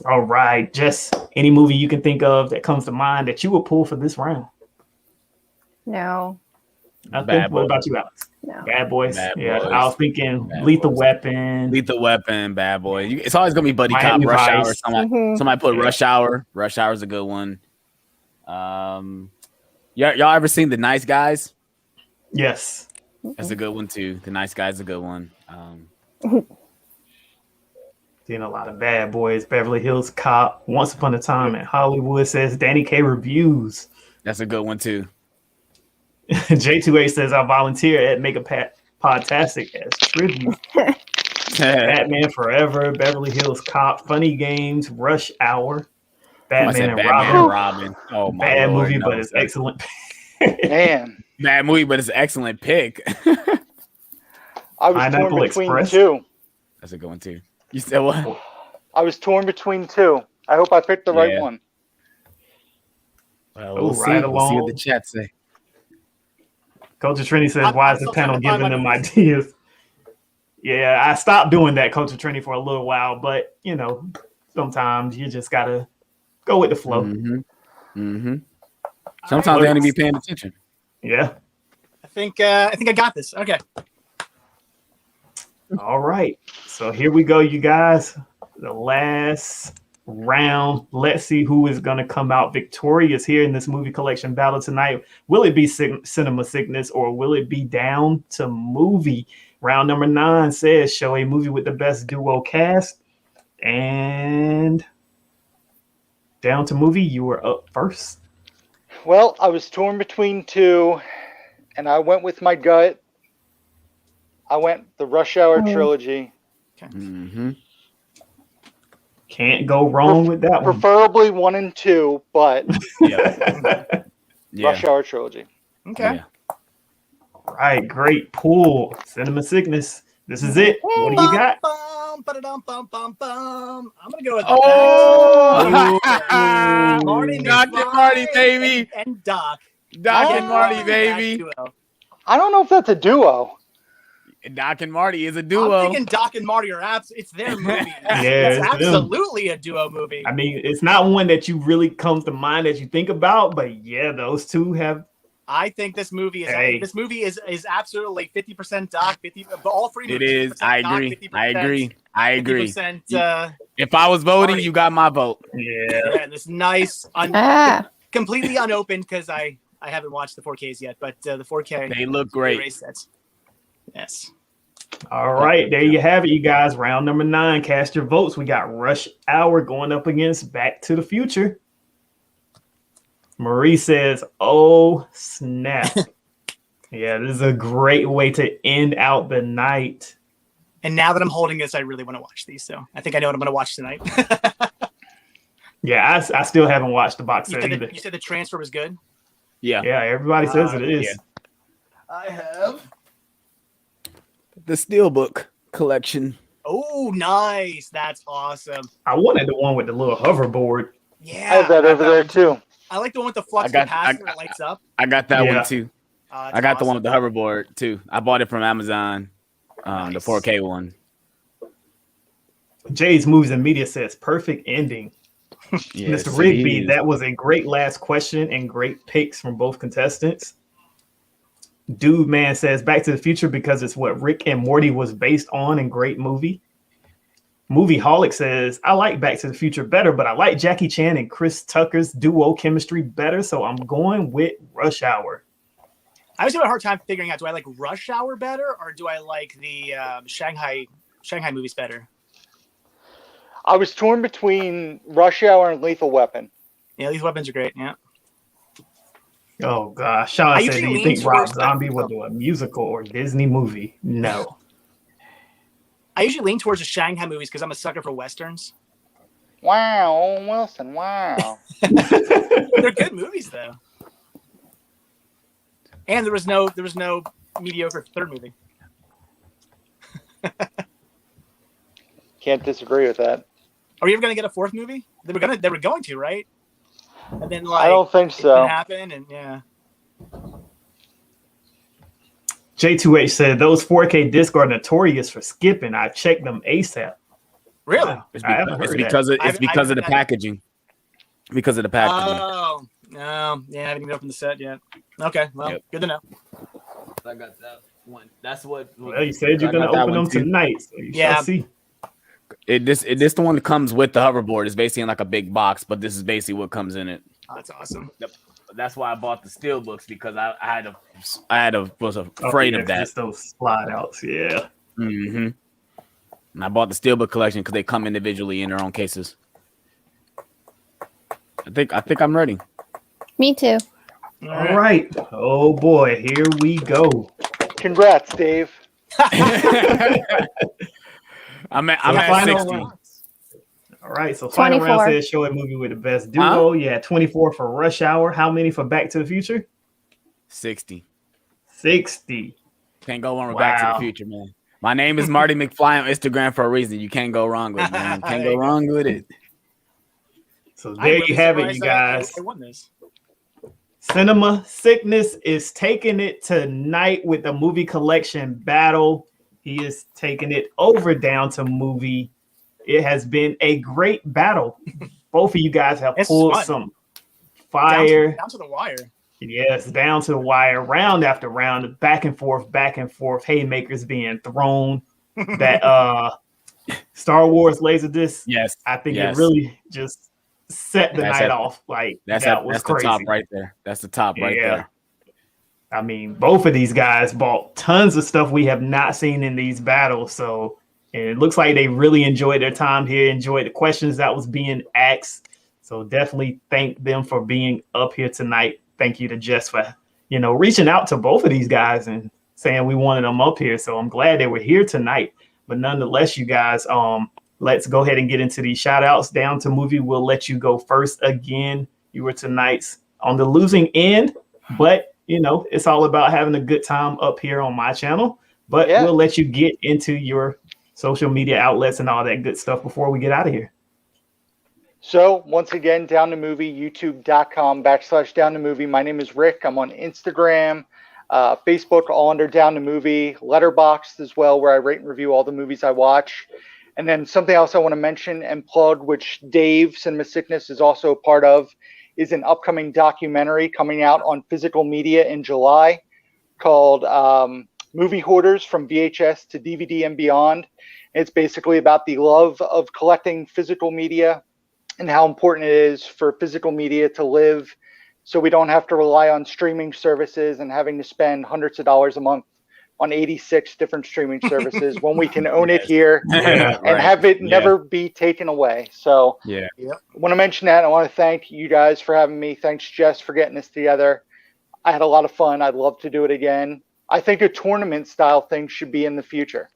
All right. Just any movie you can think of that comes to mind that you would pull for this round. No. What about you, Alex? No. Bad Boys. Bad Yeah, Boys. I was thinking Bad Lethal Boys. Weapon. Lethal Weapon, Bad Boy. It's always gonna be Buddy Miami Cop, Rush Vice. Hour. Somebody put Rush Hour. Rush Hour is a good one. Y'all ever seen The Nice Guys? Yes. That's a good one too. The Nice Guys is a good one. Seen a lot of Bad Boys. Beverly Hills Cop. Once Upon a Time in Hollywood, says Danny K Reviews. That's a good one too. J2A says I volunteer at Make a Podtastic as tribute. Batman Forever, Beverly Hills Cop, Funny Games, Rush Hour, Batman and Robin. Oh my Bad Lord, movie, no, but it's sir. excellent. Man, Bad movie, but it's an excellent pick. I was Pineapple torn between Express? two. That's a good one too. You said what? I was torn between two. I hope I picked the right Yeah. one. Well, Oh, we'll see. right We'll see what along. the chat say. Culture Trini says, I'm why is the still panel trying to find giving my them ideas? Yeah, I stopped doing that, Culture Trini, for a little while, but you know, sometimes you just gotta go with the flow. Sometimes they only be paying attention. Yeah. I think I got this. Okay. All right. So here we go, you guys. The last round. Let's see who is going to come out victorious here in this movie collection battle tonight. Will it be Cinema Sickness or will it be Down to Movie? Round number 9 says show a movie with the best duo cast. And Down to Movie, you were up first. Well, I was torn between two, and I went with my gut. I went the Rush Hour trilogy. Can't go wrong with that one. Preferably 1 and 2, but Yeah. Rush Hour trilogy. Okay. Yeah. Right, great pull. Cinema Sickness. This is it. What do you got? I'm gonna go with Oh, Marty Doc and McFly Marty, baby. and Doc. Doc and Oh. Marty, baby. I don't know if that's a duo. Doc and Marty is a I'm duo. thinking Doc and Marty are it's their movie. Yeah, it's it's them. absolutely a duo movie. I mean, it's not one that you really comes to mind that you think about, but yeah, those two have. I think this movie is absolutely 50% Doc, 50. But all three It movies. is. 50% I Doc, agree. 50%, I agree. I agree. 50%, If I was voting, Marty. you got my vote. Yeah. yeah, this nice, completely unopened because I haven't watched the 4Ks yet, but the 4K They look Blu-ray great. sets. Yes. All right, there you have it, you guys. Round number 9. Cast your votes. We got Rush Hour going up against Back to the Future. Marie says, "Oh snap!" Yeah, this is a great way to end out the night. And now that I'm holding this, I really want to watch these. So I think I know what I'm going to watch tonight. Yeah, I still haven't watched the box set either. You said the transfer was good? Yeah. Yeah, everybody says it is. yeah. I have. The Steelbook collection. Oh, nice. That's awesome. I wanted the one with the little hoverboard. Yeah. I have that over there too. I like the one with the flux capacitor that lights up. I got that Yeah. one too. That's I got the one awesome. with the hoverboard too. I bought it from Amazon. The Nice. 4K one. Jay's Movies and Media says perfect ending. Yes, Mr. Rigby, it is. that was a great last question and great picks from both contestants. Dude Man says Back to the Future because it's what Rick and Morty was based on and great movie. Movie Holic says, I like Back to the Future better, but I like Jackie Chan and Chris Tucker's duo chemistry better, so I'm going with Rush Hour. I was having a hard time figuring out, do I like Rush Hour better or do I like the Shanghai movies better? I was torn between Rush Hour and Lethal Weapon. Yeah, these weapons are great. Yeah. Oh gosh, Sean I said, do usually you lean think Rob towards Zombie will do a musical or Disney movie? No. I usually lean towards the Shanghai movies because I'm a sucker for westerns. Wow, Owen Wilson. Wow. They're good movies though. And there was no mediocre third movie. Can't disagree with that. Are we ever going to get a fourth movie? They were going to, right? And then like I don't think it so. didn't happen, and yeah. J2H said those 4K discs are notorious for skipping. I checked them ASAP. Really? Wow. It's I haven't because, heard it's because of the packaging. Because of the packaging. Oh, no. Yeah, I haven't even opened the set yet. Okay, well, good to know. I got that one. That's what. Well, you said you're gonna open them tonight, so you shall see. This the one that comes with the hoverboard. It's basically in like a big box, but this is basically what comes in it. Oh, that's awesome. That's why I bought the steel books, because I was afraid of that. Just those slide outs, yeah. Mm-hmm. And I bought the steelbook collection because they come individually in their own cases. I think I'm ready. Me too. All right. Oh boy, here we go. Congrats, Dave. I'm at 60. Round. All right, so final 24. round says show a movie with the best duo. Yeah, 24 for Rush Hour. How many for Back to the Future? 60. 60. Can't go wrong with Back to the Future, man. My name is Marty McFly on Instagram for a reason. You can't go wrong with it, man. Can't go wrong with it. So there you have it, you guys. I won this. Cinema Sickness is taking it tonight with the movie collection battle. He is taking it over down to movie. It has been a great battle. Both of you guys have pulled some fire. Down to the wire. Yes, down to the wire, round after round, back and forth, haymakers being thrown. That Star Wars Laserdisc, yes, I think it really just set the night off. Like that's was the crazy. top right there. That's the top right there. I mean, both of these guys bought tons of stuff we have not seen in these battles. So, and it looks like they really enjoyed their time here, enjoyed the questions that was being asked. So definitely thank them for being up here tonight. Thank you to Jess for, reaching out to both of these guys and saying we wanted them up here. So I'm glad they were here tonight. But nonetheless, you guys, let's go ahead and get into these shout outs. Down to movie, we'll let you go first again. You were tonight's on the losing end, but it's all about having a good time up here on my channel. But we'll let you get into your social media outlets and all that good stuff before we get out of here. So once again, Down to Movie, youtube.com/Down to Movie. My name is Rick. I'm on Instagram, Facebook, all under Down to Movie, Letterboxd as well, where I rate and review all the movies I watch. And then something else I want to mention and plug, which Dave, Cinema Sickness, is also a part of, is an upcoming documentary coming out on physical media in July called Movie Hoarders from VHS to DVD and Beyond. And it's basically about the love of collecting physical media and how important it is for physical media to live so we don't have to rely on streaming services and having to spend hundreds of dollars a month on 86 different streaming services when we can own it here and have it never be taken away. So I want to mention that. I want to thank you guys for having me. Thanks, Jess, for getting this together. I had a lot of fun. I'd love to do it again. I think a tournament style thing should be in the future.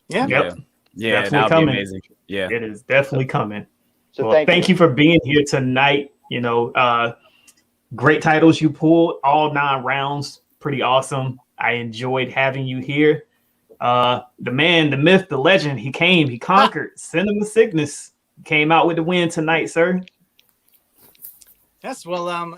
Yeah, that would be amazing. Yeah, it is definitely coming. So thank you for being here tonight. Great titles you pulled, all 9 rounds. Pretty awesome. I enjoyed having you here. The man, the myth, the legend, he came, he conquered. Cinema Sickness came out with the win tonight, sir. Yes, well,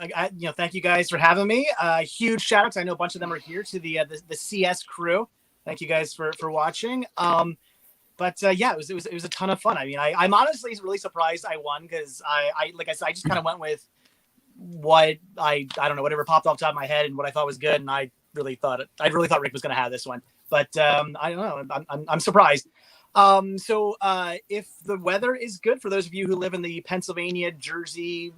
thank you guys for having me. Huge shout outs. I know a bunch of them are here to the CS crew. Thank you guys for watching. But it was a ton of fun. I mean, I'm honestly really surprised I won because I just kind of went with what I don't know, whatever popped off the top of my head and what I thought was good, and I really thought Rick was going to have this one. But I don't know. I'm surprised. So if the weather is good for those of you who live in the Pennsylvania, Jersey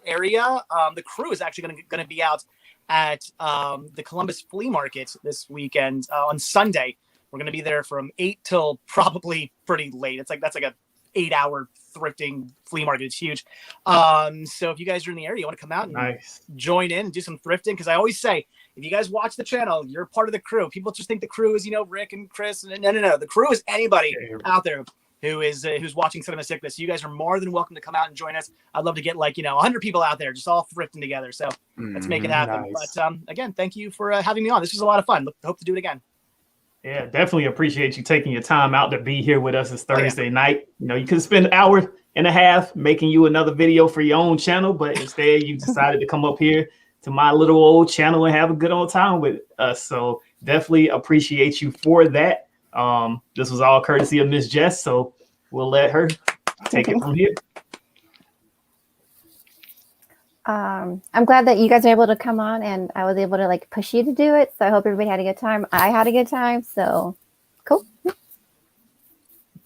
area, the crew is actually going to be out at the Columbus Flea Market this weekend on Sunday. We're going to be there from 8 till probably pretty late. That's like a 8-hour thrifting flea market. It's huge. So if you guys are in the area, you want to come out and join in and do some thrifting, because I always say If you guys watch the channel, you're part of the crew. People just think the crew is, Rick and Chris. No. The crew is anybody out there who's watching Cinema Sickness. You guys are more than welcome to come out and join us. I'd love to get 100 people out there just all thrifting together. So let's make it happen. Nice. But again, thank you for having me on. This was a lot of fun. Hope to do it again. Yeah, definitely appreciate you taking your time out to be here with us this Thursday night. You could spend an hour and a half making you another video for your own channel, but instead you decided to come up here to my little old channel and have a good old time with us. So definitely appreciate you for that. This was all courtesy of Miss Jess, so we'll let her take it from here. I'm glad that you guys were able to come on and I was able to push you to do it. So I hope everybody had a good time. I had a good time. So cool.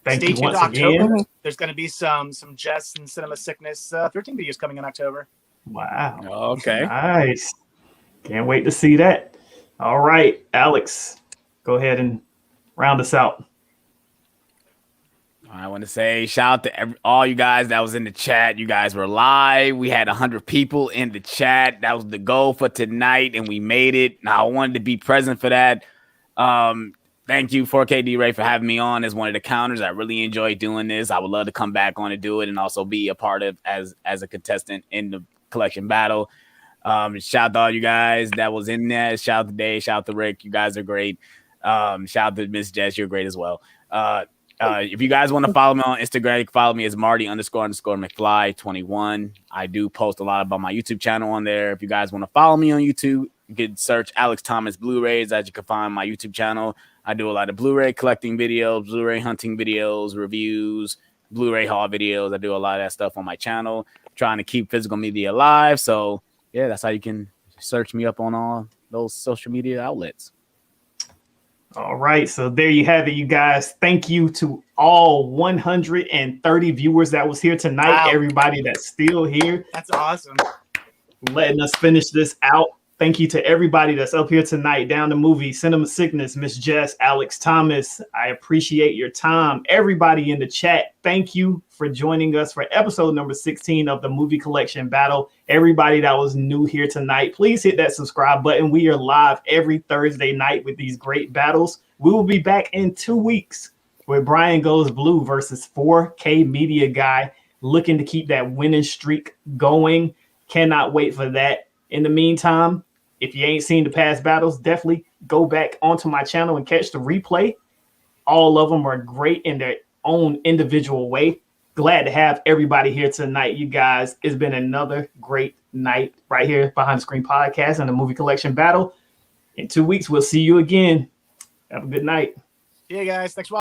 Thank Stay you tuned once October. again. There's going to be some Jess and Cinema Sickness 13 videos coming in October. Wow. Okay. Nice. Can't wait to see that. All right, Alex, go ahead and round us out. I want to say shout out to all you guys that was in the chat. You guys were live. We had 100 people in the chat. That was the goal for tonight, and we made it. And I wanted to be present for that. Thank you, 4KD Ray, for having me on as one of the counters. I really enjoyed doing this. I would love to come back on and do it and also be a part of as a contestant in the collection battle. Shout out to all you guys that was in there. Shout out to Dave. Shout out to Rick. You guys are great. Shout out to Miss Jess. You're great as well. If you guys want to follow me on Instagram, you can follow me as Marty__McFly21. I do post a lot about my YouTube channel on there. If you guys want to follow me on YouTube, you can search Alex Thomas Blu-rays, as you can find my YouTube channel. I do a lot of Blu-ray collecting videos, Blu-ray hunting videos, reviews, Blu-ray haul videos. I do a lot of that stuff on my channel, trying to keep physical media alive. So yeah, that's how you can search me up on all those social media outlets. All right, so there you have it, you guys. Thank you to all 130 viewers that was here tonight. Wow. Everybody that's still here. That's awesome. Letting us finish this out. Thank you to everybody that's up here tonight. Down the movie, Cinema Sickness, Miss Jess, Alex Thomas. I appreciate your time. Everybody in the chat, thank you for joining us for episode number 16 of the Movie Collection Battle. Everybody that was new here tonight, please hit that subscribe button. We are live every Thursday night with these great battles. We will be back in 2 weeks with Brian Goes Blue versus 4K Media Guy, looking to keep that winning streak going. Cannot wait for that. In the meantime, if you ain't seen the past battles, definitely go back onto my channel and catch the replay. All of them are great in their own individual way. Glad to have everybody here tonight, you guys. It's been another great night right here Behind the Screen Podcast and the Movie Collection Battle. In 2 weeks, we'll see you again. Have a good night. Yeah, guys. Thanks for watching.